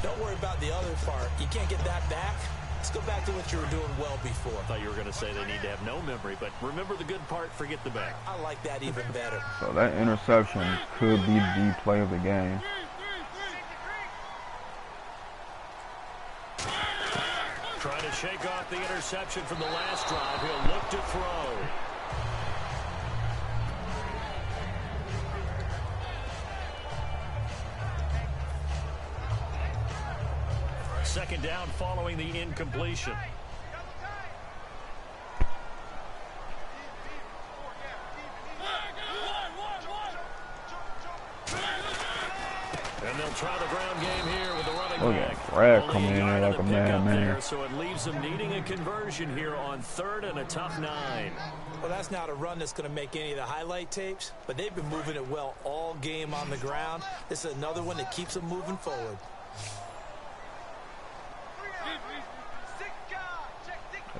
S5: Don't worry about the other part. You can't get that back. Let's go back to what you were doing well before.
S4: I thought you were going to say they need to have no memory, but remember the good part, forget the bad.
S5: I like that even better.
S1: So that interception could be the play of the game.
S4: Trying to shake off the interception from the last drive. He'll look to throw. Second down following the incompletion. And they'll try the ground game here with the running back.
S1: Look at Brad coming in there like a madman.
S4: So it leaves them needing a conversion here on 3rd and a tough 9.
S5: Well, that's not a run that's going to make any of the highlight tapes, but they've been moving it well all game on the ground. This is another one that keeps them moving forward.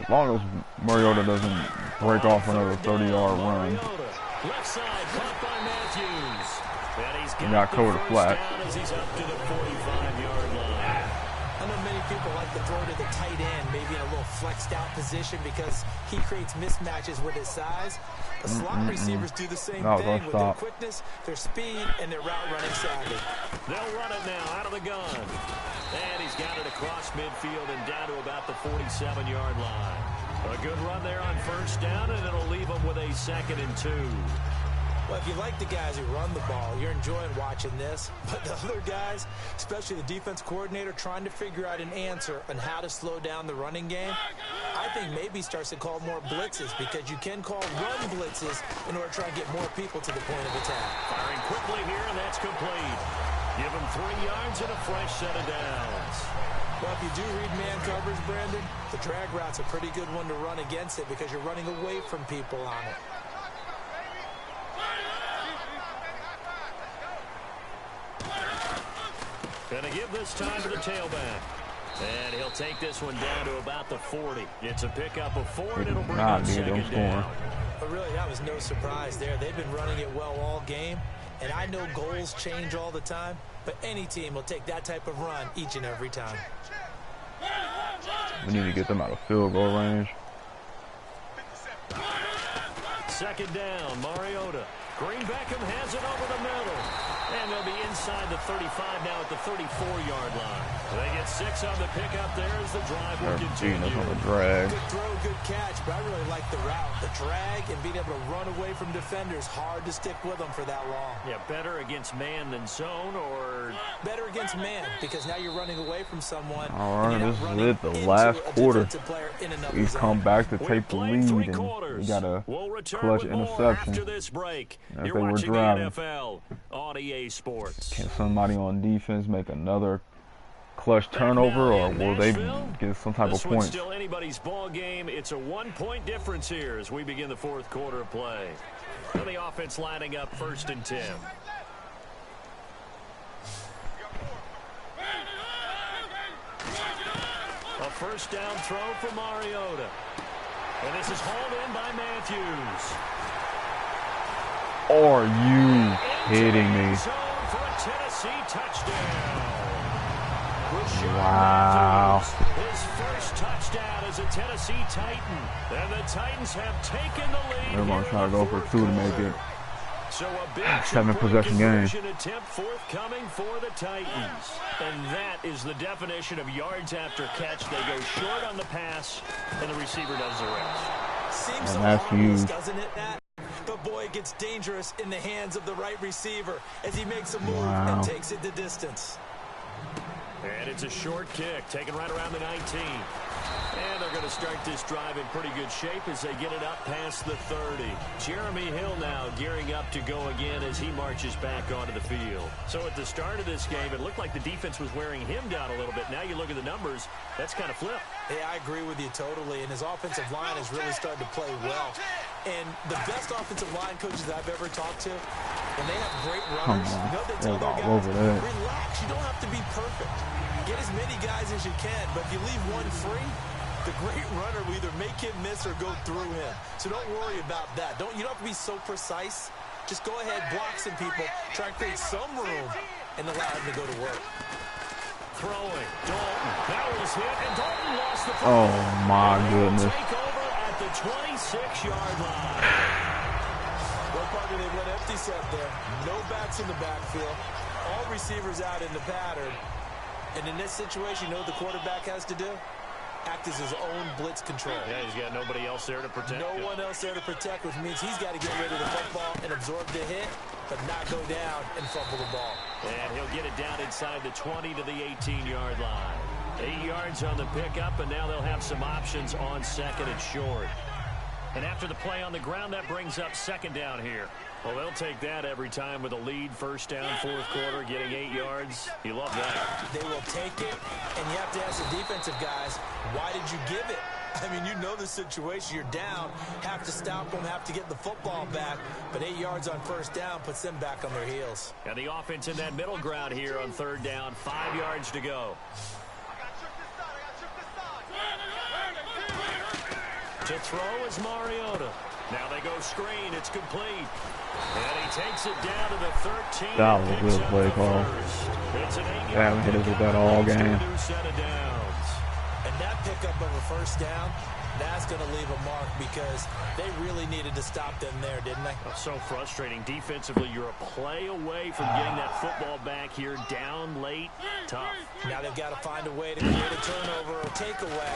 S1: As long as Mariota doesn't break off another 30-yard run.
S4: Left side, caught by Matthews. And he's
S1: got covered flat.
S4: As he's up to the 45-yard line.
S5: I know many people like to throw to the tight end, maybe in a little flexed out position because he creates mismatches with his size. The slot receivers do the same thing with their quickness, their speed, and their route running savvy.
S4: They'll run it now out of the gun. And he's got it across midfield and down to about the 47-yard line. A good run there on 1st down, and it'll leave them with a 2nd and 2.
S5: Well, if you like the guys who run the ball, you're enjoying watching this. But the other guys, especially the defense coordinator, trying to figure out an answer on how to slow down the running game, I think maybe starts to call more blitzes because you can call run blitzes in order to try and get more people to the point of attack.
S4: Firing quickly here, and that's complete. Give him 3 yards and a fresh set of downs.
S5: Well, if you do read man coverage, Brandon, the drag route's a pretty good one to run against it because you're running away from people on it.
S4: Gonna give this time to the tailback. And he'll take this one down to about the 40. It's a pickup of 4, and it'll bring up 2nd down.
S5: But really, that was no surprise there. They've been running it well all game. And I know goals change all the time, but any team will take that type of run each and every time.
S1: We need to get them out of field goal range.
S4: 2nd down, Mariota. Green Beckham has it over the middle. And they'll be inside the 35 now at the 34-yard line. They get 6 on the pickup there as the drive will continue.
S1: On the drag.
S5: Good throw, good catch, but I really like the route. The drag and being able to run away from defenders, hard to stick with them for that long.
S4: Yeah, better against man than zone, or
S5: better against man because now you're running away from someone.
S1: All right, this is it, the last quarter. We've come back to take the lead, and we got a clutch interception
S4: after this break.
S1: as
S4: You're
S1: they were
S4: watching
S1: driving.
S4: the NFL on EA Sports.
S1: Can somebody on defense make another clutch turnover, or will they get some type of
S4: This one's
S1: points?
S4: still anybody's ball game. It's a 1-point difference here as we begin the 4th quarter of play. And the offense lining up 1st and 10. A 1st down throw for Mariota. And this is hauled in by Matthews.
S1: Are you kidding me?
S4: For a Tennessee touchdown.
S1: Wow.
S4: His first touchdown as a Tennessee Titan. And the Titans have taken the lead.
S1: They're going to try to go for two to make it
S4: So a big
S1: 7-possession game.
S4: attempt forthcoming for the Titans. And that is the definition of yards after catch. They go short on the pass, and the receiver does the rest.
S5: Seems so
S1: that's
S5: harmless,
S1: huge.
S5: doesn't it, Matt? But boy, it gets dangerous in the hands of the right receiver as he makes a move
S1: Wow.
S5: and takes it the distance.
S4: And it's a short kick, taken right around the 19. And they're going to start this drive in pretty good shape as they get it up past the 30. Jeremy Hill now gearing up to go again as he marches back onto the field. So at the start of this game, it looked like the defense was wearing him down a little bit. Now you look at the numbers, that's kind of flipped.
S5: Hey, I agree with you totally, and his offensive line has really started to play well. And the best offensive line coaches I've ever talked to, when they have great runners, you know they tell their guys, relax, you don't have to be perfect. Get as many guys as you can, but if you leave one free, the great runner will either make him miss or go through him. So don't worry about that. You don't have to be so precise. Just go ahead, block some people, try and create some room, and allow him to go to work.
S4: Throwing, Dalton, that was hit, and Dalton lost the
S1: Oh my goodness.
S4: Take over at the 26-yard line.
S5: Well, partner, they went empty set there. No backs in the backfield. All receivers out in the pattern. And in this situation, you know what the quarterback has to do? Act as his own blitz control.
S4: Yeah, he's got nobody else there to protect him.
S5: No one else there to protect, which means he's got to get rid of the football and absorb the hit, but not go down and fumble the ball.
S4: And he'll get it down inside the 20 to the 18-yard line. 8 yards on the pickup, and now they'll have some options on second and short. And after the play on the ground, that brings up second down here. Well, they'll take that every time with a lead, first down, fourth quarter, getting 8 yards. You love that.
S5: They will take it, and you have to ask the defensive guys, why did you give it? I mean, you know the situation. You're down, have to stop them, have to get the football back, but 8 yards on first down puts them back on their heels.
S4: And the offense in that middle ground here on third down, 5 yards to go. To throw is Mariota. Now they go screen. It's complete. And he takes it down to the 13.
S1: That was a good play call.
S4: It's an 8-yard
S1: They haven't hit us with that all game.
S4: set of downs.
S5: And that pickup of a first down, that's going to leave a mark because they really needed to stop them there, didn't they?
S4: So frustrating. Defensively, you're a play away from getting that football back here. Down late. Tough.
S5: Now they've got to find a way to create a turnover or takeaway.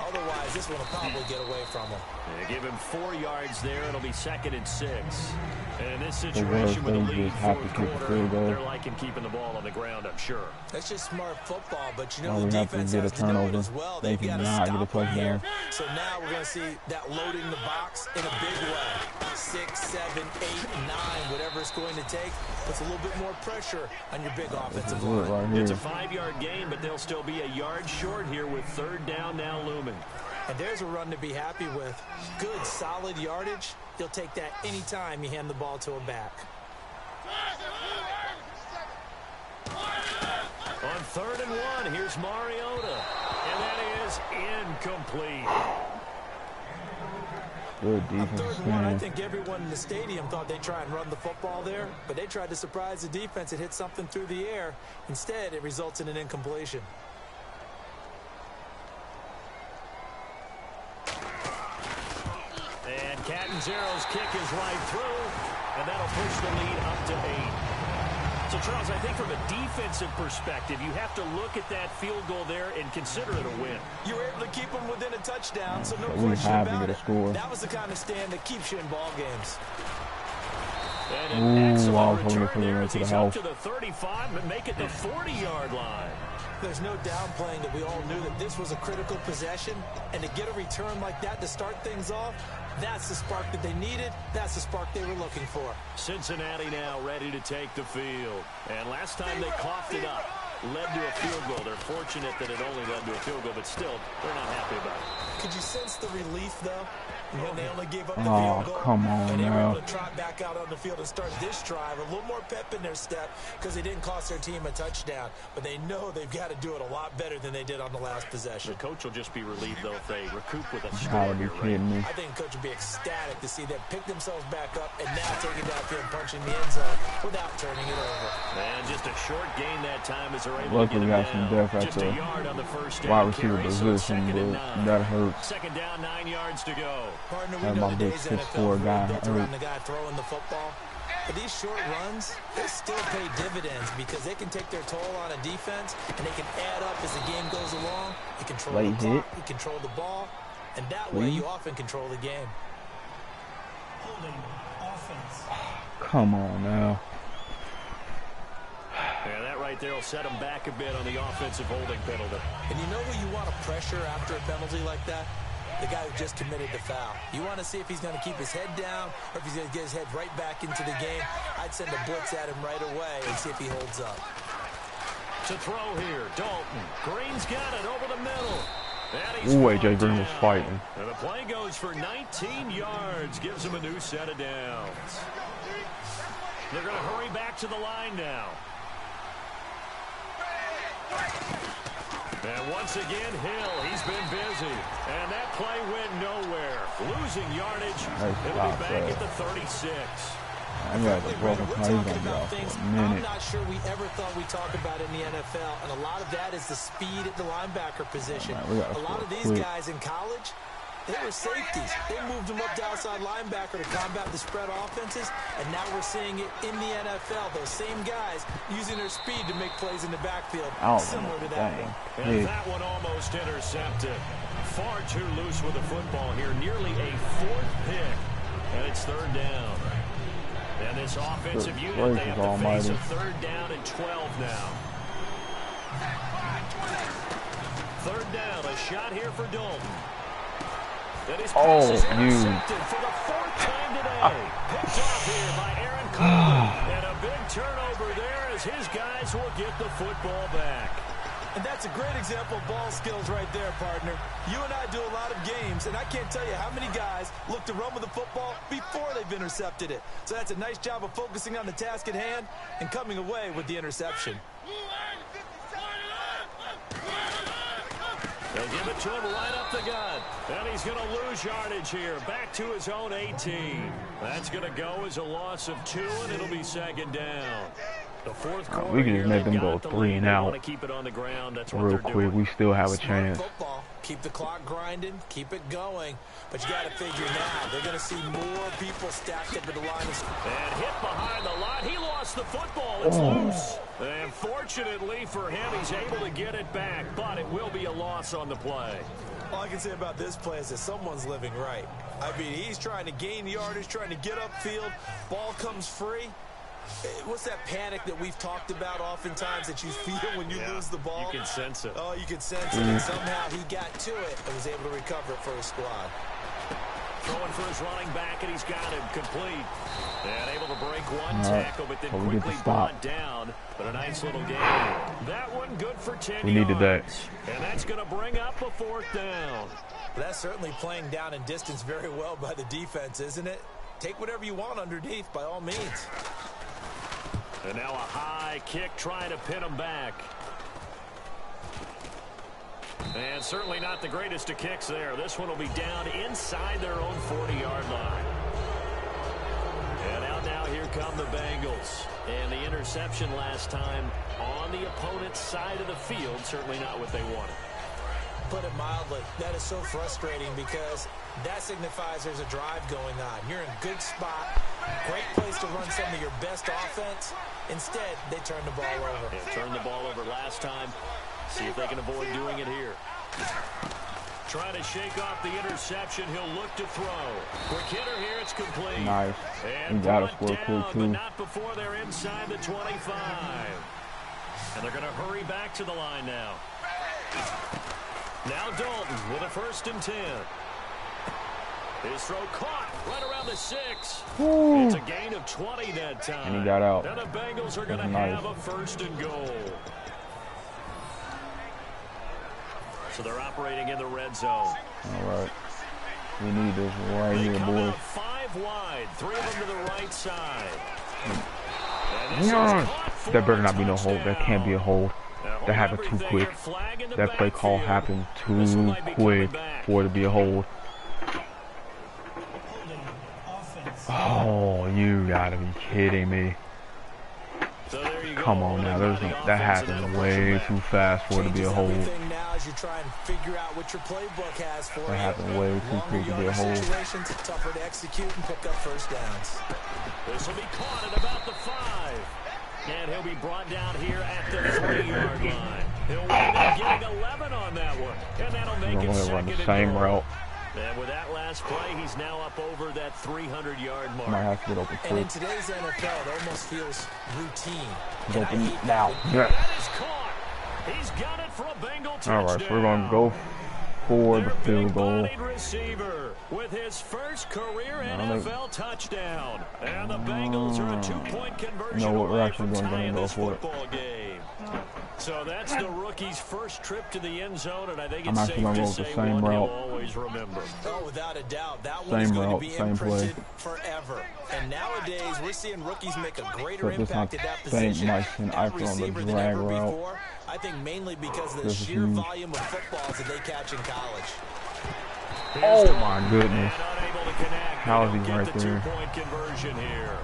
S5: Otherwise, this one will probably get away from them.
S4: They give him 4 yards there. It'll be second and 6. And in this situation with a lead fourth quarter, they're liking keeping the ball on the ground, I'm sure.
S5: That's just smart football, but you know
S1: All
S5: the
S1: we have to
S5: defense
S1: get a
S5: has to do it
S1: turnover.
S5: as well.
S1: They
S5: They've got to
S1: cannot get a
S5: stop them
S1: touchdown.
S5: here. So now we're going to see that loading the box in a big way. 6, 7, 8, 9, whatever it's going to take, puts a little bit more pressure on your big offensive line.
S1: Right
S4: It's a
S1: here.
S4: 5-yard gain, but they'll still be a yard short here with third down now looming.
S5: And there's a run to be happy with. Good, solid yardage. You'll take that anytime you hand the ball to a back.
S4: On third and 1, here's Mariota. And that is incomplete.
S1: Good
S5: On
S1: defense,
S5: third and 1, I
S1: man.
S5: think everyone in the stadium thought they'd try and run the football there, but they tried to surprise the defense and hit something through the air. Instead, it results in an incompletion.
S4: And Catanzaro's kick is right through, and that'll push the lead up to 8. So, Charles, I think from a defensive perspective, you have to look at that field goal there and consider it a win.
S5: You were able to keep them within a touchdown, so no
S1: We
S5: question
S1: have to
S5: about
S1: get a
S5: it.
S1: score.
S5: That was the kind of stand that keeps you in ball games.
S4: And an
S1: Ooh, I
S4: excellent
S1: was hoping
S4: return
S1: for the
S4: there
S1: run
S4: as
S1: to the
S4: he's up
S1: house.
S4: to the 35 and make it the 40-yard line.
S5: There's no downplaying that we all knew that this was a critical possession, and to get a return like that to start things off, that's the spark that they needed. That's the spark they were looking for.
S4: Cincinnati now ready to take the field. And last time they coughed it up, led to a field goal. They're fortunate that it only led to a field goal, but still, they're not happy about it.
S5: Could you sense the relief, though, when they only gave up the
S1: Oh,
S5: field goal?
S1: come on
S5: and they were
S1: now.
S5: able to trot back out on the field and start this drive. A little more pep in their step because they didn't cost their team a touchdown. But they know they've got to do it a lot better than they did on the last possession.
S4: The coach will just be relieved, though, if they recoup with a
S1: Gotta
S4: score
S1: be
S4: here, right?
S1: kidding me.
S5: I think coach would be ecstatic to see them pick themselves back up and now take it downfield and punch in the end zone without turning it over.
S4: And just a short gain that time as they're able to
S1: Luckily,
S4: get
S1: we
S4: him
S1: got some
S4: down.
S1: depth at
S4: Just a yard on the first
S1: the
S4: down
S1: wide receiver
S4: carry, so it's
S1: position,
S4: 2nd and
S1: but
S4: 9.
S1: that hurts.
S4: 2nd down, 9 yards to go.
S5: Partner, we
S1: Had
S5: know
S1: my
S5: the
S1: big
S5: days
S1: 6'4"
S5: NFL
S1: guy
S5: built
S1: hurt.
S5: around the guy throwing the football. But these short runs, they still pay dividends because they can take their toll on a defense and they can add up as the game goes along. You control
S1: Late
S5: the clock,
S1: hit.
S5: you control the ball, and that way you often control the game.
S6: Holding offense.
S1: Come on now.
S4: Yeah, that right there will set them back a bit on the offensive holding penalty.
S5: And you know who you want to pressure after a penalty like that? The guy who just committed the foul. You want to see if he's going to keep his head down or if he's going to get his head right back into the game. I'd send a blitz at him right away and see if he holds up.
S4: To throw here, Dalton. Green's got it over the middle.
S1: Ooh, AJ Green was fighting.
S4: And the play goes for 19 yards. Gives him a new set of downs. They're going to hurry back to the line now. And once again, Hill, he's been busy. And that play went nowhere. Losing yardage. It'll be back at the 36.
S1: I got the broken
S5: We're
S1: play. He's
S5: talking
S1: gonna be
S5: about
S1: out for
S5: things
S1: a
S5: I'm
S1: minute.
S5: not sure we ever thought we'd talk about in the NFL, and a lot of that is the speed at the linebacker position.
S1: Man, we gotta
S5: A lot
S1: score
S5: of these
S1: quick.
S5: guys in college, they were safeties. They moved them up to outside linebacker to combat the spread offenses, and now we're seeing it in the NFL. Those same guys using their speed to make plays in the backfield, similar to that one.
S4: And that one almost intercepted. Far too loose with the football here. Nearly a 4th pick. And it's 3rd down. And this offensive unit, they have to face a 3rd down and 12 now. 3rd down, a shot here for Dalton. And his pass is intercepted for the 4th time today. Picked off here by Aaron Coleman. And a big turnover there as his guys will get the football back.
S5: And that's a great example of ball skills right there, partner. You and I do a lot of games, and I can't tell you how many guys look to run with the football before they've intercepted it. So that's a nice job of focusing on the task at hand and coming away with the interception.
S4: They'll give it to him right up the gut. And he's going to lose yardage here. Back to his own 18. That's going to go as a loss of 2, and it'll be 2nd down. The 4th quarter,
S1: We can just make them go 3 and out
S4: keep it on the ground. That's what
S1: real
S4: they're
S1: quick.
S4: doing.
S1: We still have a
S5: Smart
S1: chance.
S5: football. Keep the clock grinding. Keep it going. But you got to figure now, they're going to see more people stacked up at the line of
S4: And hit behind the line. He lost the football. It's loose. And fortunately for him, he's able to get it back. But it will be a loss on the play.
S5: All I can say about this play is that someone's living right. I mean, he's trying to gain yardage, trying to get upfield. Ball comes free. What's that panic that we've talked about oftentimes that you feel when you lose the ball?
S4: You can sense it.
S5: Oh, you can sense it. And somehow he got to it and was able to recover it for his squad.
S4: Throwing for his running back, and he's got him complete. And able to break one tackle, but then quickly brought down. But a nice little game. That one good for 10
S1: We needed that.
S4: And that's going to bring up a 4th down.
S5: That's certainly playing down in distance very well by the defense, isn't it? Take whatever you want underneath, by all means.
S4: And now a high kick trying to pin him back. And certainly not the greatest of kicks there. This one will be down inside their own 40-yard line. And out now, here come the Bengals. And the interception last time on the opponent's side of the field, certainly not what they wanted.
S5: Put it mildly, that is so frustrating because that signifies there's a drive going on. You're in a good spot, great place to run some of your best offense. Instead, they turn the ball over.
S4: They turned the ball over last time. See if they can avoid doing it here. Trying to shake off the interception. He'll look to throw. Quick hitter here. It's complete.
S1: Nice.
S4: And
S1: You gotta
S4: brought
S1: score
S4: down,
S1: quick,
S4: but
S1: too.
S4: not before they're inside the 25. And they're going to hurry back to the line now. Now Dalton with a 1st and 10. His throw caught right around the 6.
S1: Woo.
S4: It's a gain of 20 that time.
S1: And he got out.
S4: And the Bengals are going to
S1: That's
S4: have a 1st and goal. So they're operating in the red zone.
S1: All right. We need this right
S4: They
S1: here,
S4: come
S1: boys.
S4: out 5 wide, 3 of them to the right side.
S1: That better not be no hold. That can't be a hold. That happened too quick. That play call happened too quick for it to be a hold.
S6: Holding offense.
S1: Oh, you gotta be kidding me.
S4: So there you go.
S1: Come on now, that happened way too fast for it to be a hold.
S5: Now as you try and figure out what your playbook has for you.
S1: That happened way too quick to be a hold.
S5: Situations, tougher to execute and pick up first downs.
S4: This will be caught at about the 5. And he'll be brought down here at the 3-yard line. He'll wind up getting 11 on that one. And that'll make it second and
S1: same route.
S4: And with that last play, he's now up over that 300-yard mark.
S1: Might have to get open
S5: and in
S1: quick.
S5: today's NFL, it almost feels routine.
S1: He's open now.
S4: That is caught. He's got it for a Bengal touchdown.
S1: All right, so we're going to go for the field goal.
S4: Big-bodied receiver with his first career NFL touchdown. And the Bengals are a 2-point conversion away from tying this football game. So that's the rookie's first trip to the end zone, and I think it's safe to say one he'll always remember.
S5: Oh, without a doubt, that one is going to be imprinted forever. And nowadays, we're seeing rookies make a greater impact at that position. That receiver than ever before. I think mainly because of the sheer volume of footballs that they catch in college.
S1: Oh my goodness! How is he right there?
S4: 2-point conversion here.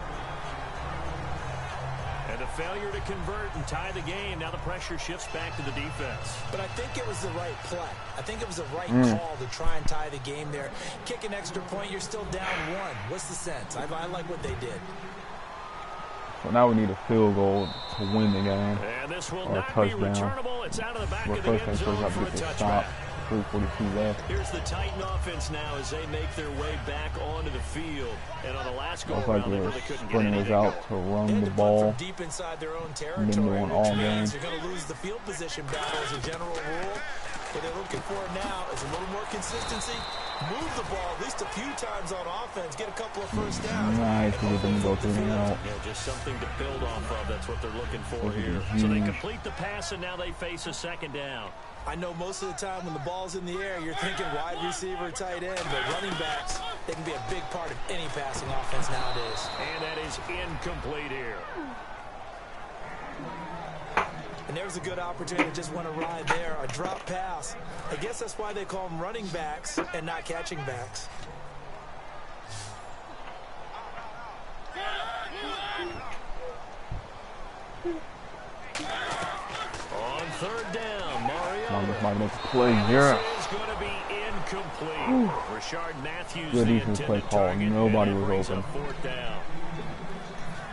S4: And a failure to convert and tie the game. Now the pressure shifts back to the defense.
S5: But I think it was the right play. I think it was the right call to try and tie the game there. Kick an extra point, you're still down 1. What's the sense? I like what they did.
S1: So now we need a field goal to win the game.
S4: And this will
S1: or a
S4: not
S1: touchdown.
S4: be returnable. It's out of the back
S1: But
S4: of the
S1: first
S4: end
S1: things
S4: zone
S1: first,
S4: for
S1: I
S4: a
S1: have to get this
S4: touchback.
S1: stop. 3:42 left.
S4: Here's the Titan offense now as they make their way back onto the field. And on the last goal
S1: Looks like
S4: round, they
S1: they're
S4: really couldn't get
S1: sprinting us
S4: anything
S1: out to run the ball.
S5: Deep inside their own
S1: Been
S5: territory,
S1: doing all
S5: which
S1: game.
S5: means you're going to lose the field position battle as a general rule. What they're looking for now is a little more consistency. Move the ball at least a few times on offense. Get a couple of first downs.
S1: Nice to get them to go through and out.
S4: Yeah, just something to build off of. That's what they're looking for here. So they complete the pass, and now they face a second down.
S5: I know most of the time when the ball's in the air, you're thinking wide receiver, tight end, but running backs, they can be a big part of any passing offense nowadays.
S4: And that is incomplete here.
S5: And there's a good opportunity to just want to ride there. A drop pass. I guess that's why they call them running backs and not catching backs.
S4: On third down, Mario.
S1: Might make a play here.
S4: This is going to be incomplete. Rashard Matthews,
S1: Good
S4: the
S1: defense play
S4: intended
S1: call.
S4: target,
S1: Nobody
S4: and it
S1: was
S4: brings
S1: open.
S4: up fourth down.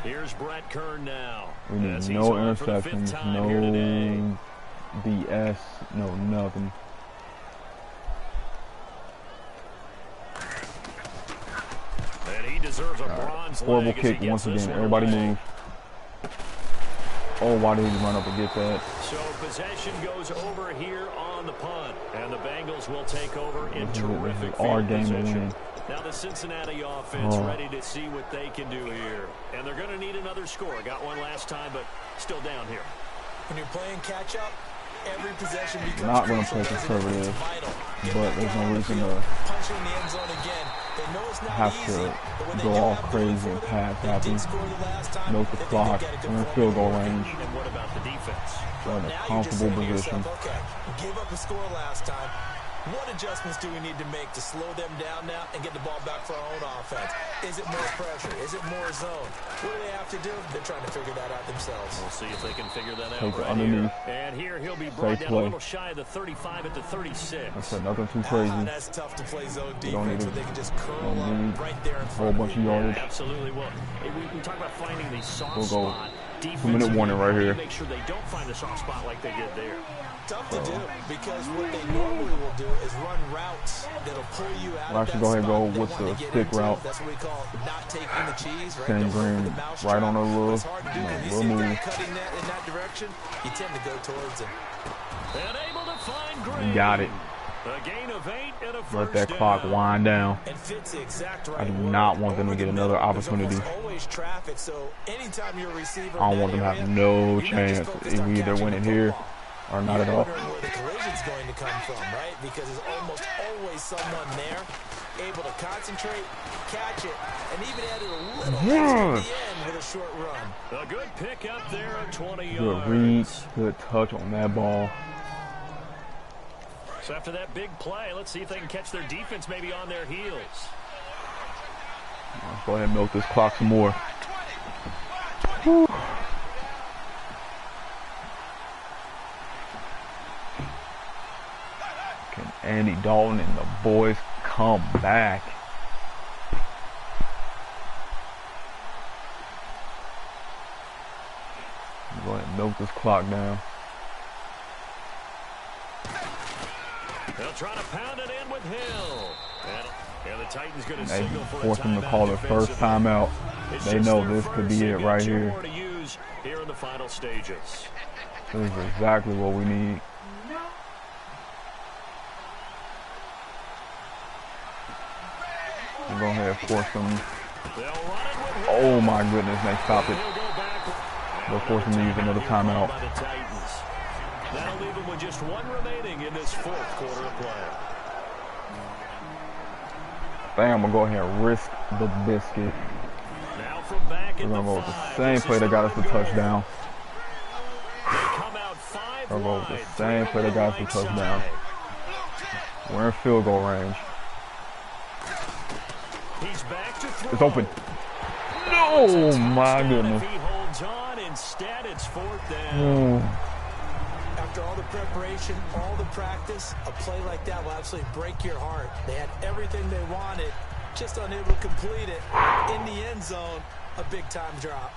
S4: Here's Brett Kern now.
S1: We need
S4: as he's
S1: no
S4: on for the fifth
S1: interceptions,
S4: time here today.
S1: no BS, no nothing.
S4: And he deserves a bronze
S1: Horrible
S4: leg as he
S1: kick
S4: gets
S1: once
S4: this
S1: again.
S4: one
S1: Everybody
S4: away.
S1: move. Oh, why did he run up and get that?
S4: So possession goes over here on the punt, and the Bengals will take over in
S1: This is
S4: terrific
S1: our
S4: field
S1: game to
S4: position.
S1: win.
S4: Now the Cincinnati offense ready to see what they can do here. And they're going to need another score. Got one last time, but still down here.
S5: When you're playing catch-up, every possession becomes
S1: Not going to
S5: crucial,
S1: play
S5: doesn't it?
S1: conservative,
S5: It's vital. Get
S1: but
S5: back
S1: there's
S5: out
S1: no
S5: on the
S1: reason
S5: field,
S1: to
S5: punch in the end zone again. They know it's not
S1: have
S5: easy,
S1: to
S5: but when they
S1: go
S5: do
S1: all
S5: have to
S1: crazy
S5: go
S1: and
S5: for it,
S1: pass
S5: they
S1: happy.
S5: did score the last time.
S1: Milk the
S5: They think
S1: clock.
S5: they've got a good
S1: We're in field goal
S5: formula.
S1: range.
S4: And what about the defense?
S1: We're in a
S5: Now you're just
S1: comfortable
S5: saying to
S1: position.
S5: yourself, okay, give up a score last time. What adjustments do we need to make to slow them down now and get the ball back for our own offense? Is it more pressure? Is it more zone? What do they have to do? They're trying to figure that out themselves.
S4: We'll see if they can figure that out
S1: Take it
S4: right
S1: underneath.
S4: here. And here he'll be brought
S1: Safe
S4: down a
S1: play.
S4: little shy of the 35 at the 36.
S1: I said nothing too crazy.
S5: That's tough to play zone
S1: We don't
S5: defense
S1: need
S5: where they can just curl
S1: don't need
S5: up right there in
S1: a whole
S5: front
S1: bunch
S5: of
S1: of
S5: you.
S1: yardage.
S4: Absolutely. Well, we talk about finding the soft
S1: We'll go
S4: spot.
S1: 2-minute warning right here.
S4: Make sure they don't find the soft spot like they did there.
S5: Tough to do because what they normally will do is run routes that'll pull you out
S1: We'll
S5: of
S1: actually
S5: that
S1: go ahead and
S5: spot
S1: go
S5: they
S1: with
S5: want
S1: the
S5: to get
S1: stick
S5: into.
S1: route.
S5: That's what we call not taking the cheese, right?
S1: Same
S5: Don't go for
S1: green,
S5: the mouse
S1: right
S5: trap.
S1: on the little,
S5: It's hard to do when you
S1: little
S5: see a guy
S1: move.
S5: cutting that in that direction. You tend to go towards him.
S4: And able to find Green.
S1: Got it.
S4: A gain of 8 and a first
S1: Let that clock
S4: down.
S1: wind down.
S5: And fits the exact right
S1: I do
S5: word.
S1: not want them to
S5: Over
S1: get
S5: the
S1: another
S5: middle, there's
S1: opportunity.
S5: almost always traffic, so anytime you're a receiver
S1: I don't
S5: in
S1: want
S5: that
S1: them to have
S5: area,
S1: no
S5: you're not just
S1: chance.
S5: focused
S1: If
S5: on
S1: we either
S5: catching
S1: win
S5: the
S1: it here
S5: football.
S1: or not
S5: You're
S1: at all.
S5: wondering where the collision's going to come from, right? Because there's almost always someone there able to concentrate, catch it, and even add it a little extra at the end with a short run.
S4: A good pick up there at 20
S1: Good
S4: yards.
S1: read, good touch on that ball.
S4: So after that big play, let's see if they can catch their defense maybe on their heels.
S1: Let's go ahead and milk this clock some more. Whew. Andy Dalton and the boys come back. Go ahead and milk this clock down.
S4: They'll try to pound it in with Hill. And the Titans going to
S1: They
S4: signal for
S1: force
S4: a
S1: them to call their first timeout. They know this could be it right here.
S4: To use here in the final stages.
S1: This is exactly what we need. We're going to have force them. Oh my goodness, they stopped it. They'll force them to use another timeout.
S4: That'll leave them with just one remaining in this fourth quarter of play.
S1: I think I'm going to go ahead and risk the biscuit.
S4: Now from back
S1: We're going to go with the same play that got us the touchdown. We're going to go with the same play that got us the touchdown. We're in field goal range. It's open. Oh my goodness.
S4: Instead, it's fourth down.
S5: After all the preparation, all the practice, a play like that will absolutely break your heart. They had everything they wanted, just unable to complete it. In the end zone, a big-time drop.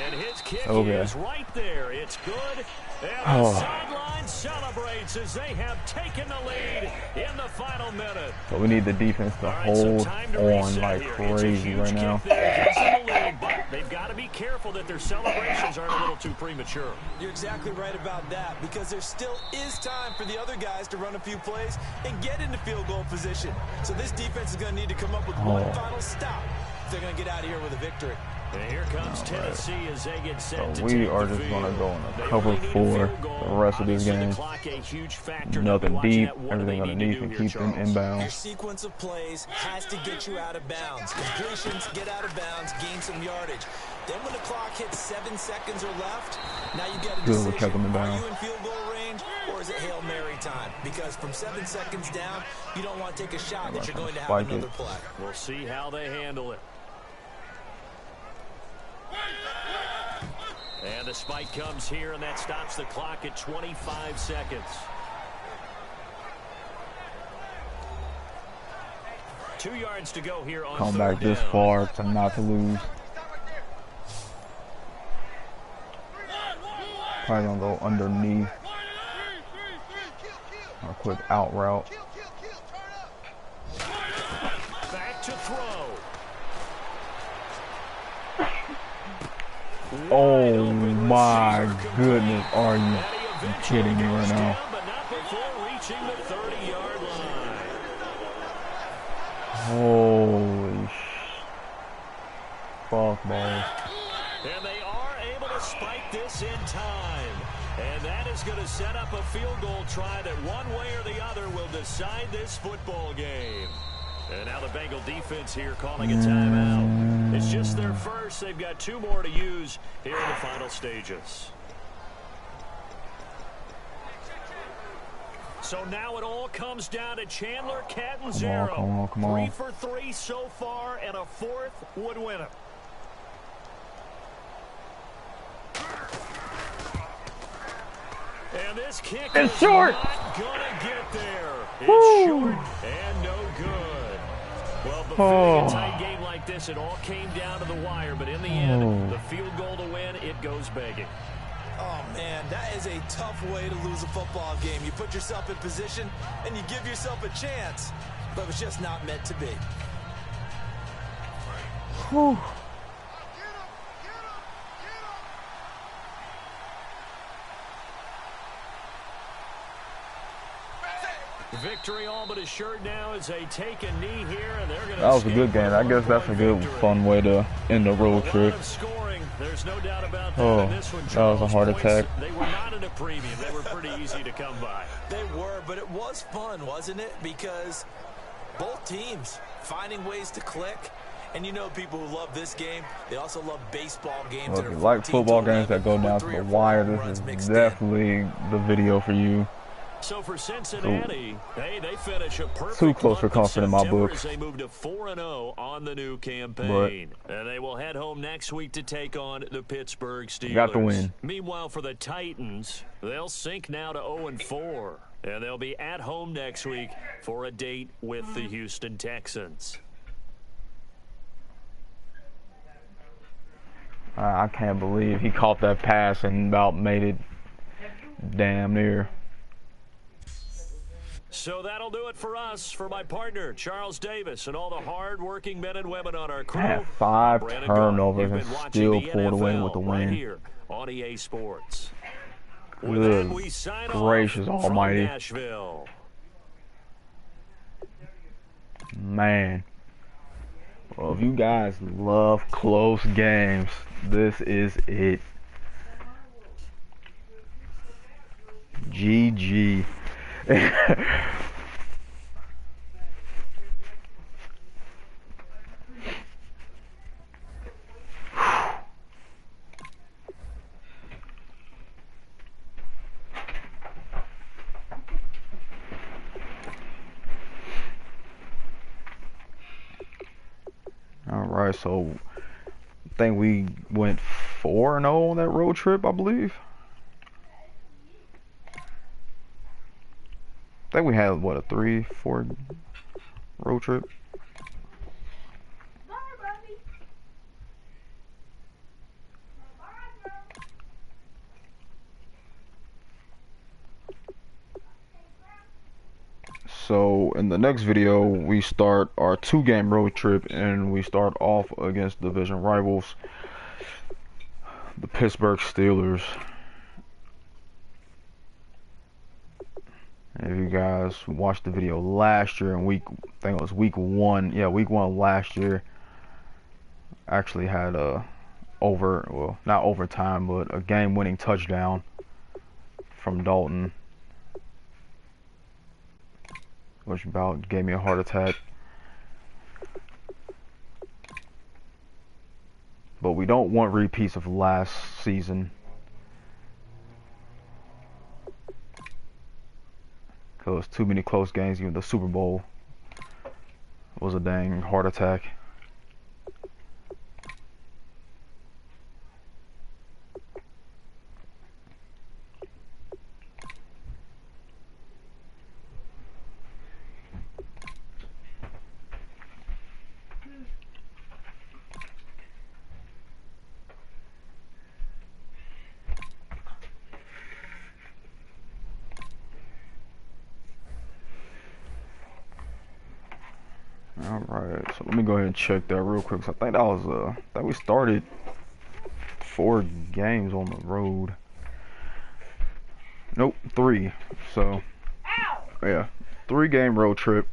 S4: And his kick is right there. It's good. And the sideline celebrates as they have taken the lead in the final minute.
S1: So we need the defense to hold on like crazy right now.
S4: Lead, but they've got to be careful that their celebrations aren't a little too premature.
S5: You're exactly right about that, because there still is time for the other guys to run a few plays and get into field goal position. So this defense is going to need to come up with one final stop if they're going to get out of here with a victory.
S4: And here comes Tennessee as they get set
S1: so we are just going to go in a cover for the rest of this game. Nothing deep, everything underneath, and keep them inbound.
S5: Your sequence of plays has to get you out of bounds. Completions, get out of bounds, gain some yardage. Then when the clock hits 7 seconds or left, now you get a decision. Are you in field goal range, or is it Hail Mary time? Because from 7 seconds down, you don't want to take a shot that you're going to have another play.
S4: We'll see how they handle it. And the spike comes here, and that stops the clock at 25 seconds. 2 yards to go here on
S1: come back this far to not to lose. Probably gonna go underneath. A quick out route.
S4: Back to throw.
S1: Oh my goodness, are you kidding me right now?
S4: But not before reaching the 30-yard line.
S1: Holy fuck, balls.
S4: And they are able to spike this in time. And that is going to set up a field goal try that one way or the other will decide this football game. And now the Bengal defense here calling a timeout. It's just their first. They've got 2 more to use here in the final stages. So now it all comes down to Chandler Catanzaro.
S1: Come on.
S4: 3 for 3 so far, and a 4th would win it. And this kick is
S1: short.
S4: Not gonna get there. It's short and no good. Well, before a tight game like this, it all came down to the wire, but in the end, the field goal to win, it goes begging.
S5: Oh, man, that is a tough way to lose a football game. You put yourself in position, and you give yourself a chance, but it's just not meant to be.
S1: Whew.
S4: Victory all but assured now as they take a knee here, and they're going to.
S1: That was a good game. I guess that's a good, fun way to end the road trip.
S4: There's no doubt about that.
S1: Oh,
S4: this one,
S1: that was a heart attack.
S4: They were not at a premium. They were pretty easy to come by.
S5: They were, but it was fun, wasn't it? Because both teams finding ways to click. And you know, people who love this game, they also love baseball games.
S1: Well, if you like football games that go down to the wire, this is definitely the video for you.
S4: So for Cincinnati, hey, they finish a perfect
S1: too close for comfort in my book.
S4: as they move to 4-0 on the new
S1: But
S4: campaign. And they will head home next week to take on the Pittsburgh Steelers.
S1: got the win.
S4: Meanwhile, for the Titans, they'll sink now to 0-4. And they'll be at home next week for a date with the Houston Texans.
S1: I can't believe he caught that pass and about made it damn near.
S4: So that'll do it for us. For my partner, Charles Davis, and all the hard-working men and women on our crew.
S1: Had 5 turnovers and still
S4: pulled
S1: away with the win.
S4: Right here on EA Sports.
S1: Good gracious almighty.
S4: Nashville.
S1: Man. Well, if you guys love close games, this is it. GG. Alright, so I think we went 4-0 on that road trip, I believe. I think we had, what, a 3-4 road trip? So in the next video, we start our 2-game road trip, and we start off against division rivals, the Pittsburgh Steelers. If you guys watched the video last year in I think it was week 1. Yeah, week 1 last year. Actually had well, not overtime, but a game-winning touchdown from Dalton, which about gave me a heart attack. But we don't want repeats of last season, because too many close games. Even the Super Bowl was a dang heart attack. Alright, so let me go ahead and check that real quick. So I think that was I think we started 4 games on the road. Nope, 3. So yeah, 3-game road trip.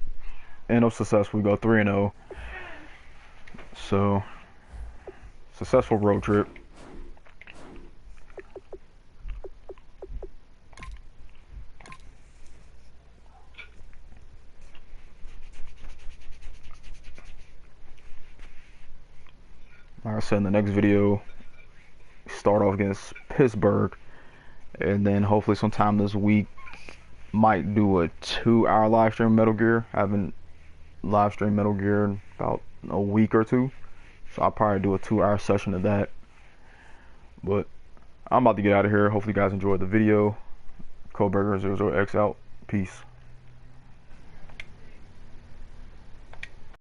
S1: End of successful. We go 3-0. So successful road trip. Like I said, in the next video, start off against Pittsburgh, and then hopefully sometime this week might do a 2-hour live stream Metal Gear. I haven't live streamed Metal Gear in about a week or 2, so I'll probably do a 2-hour session of that. But I'm about to get out of here. Hopefully you guys enjoyed the video. Coburger00X out. Peace.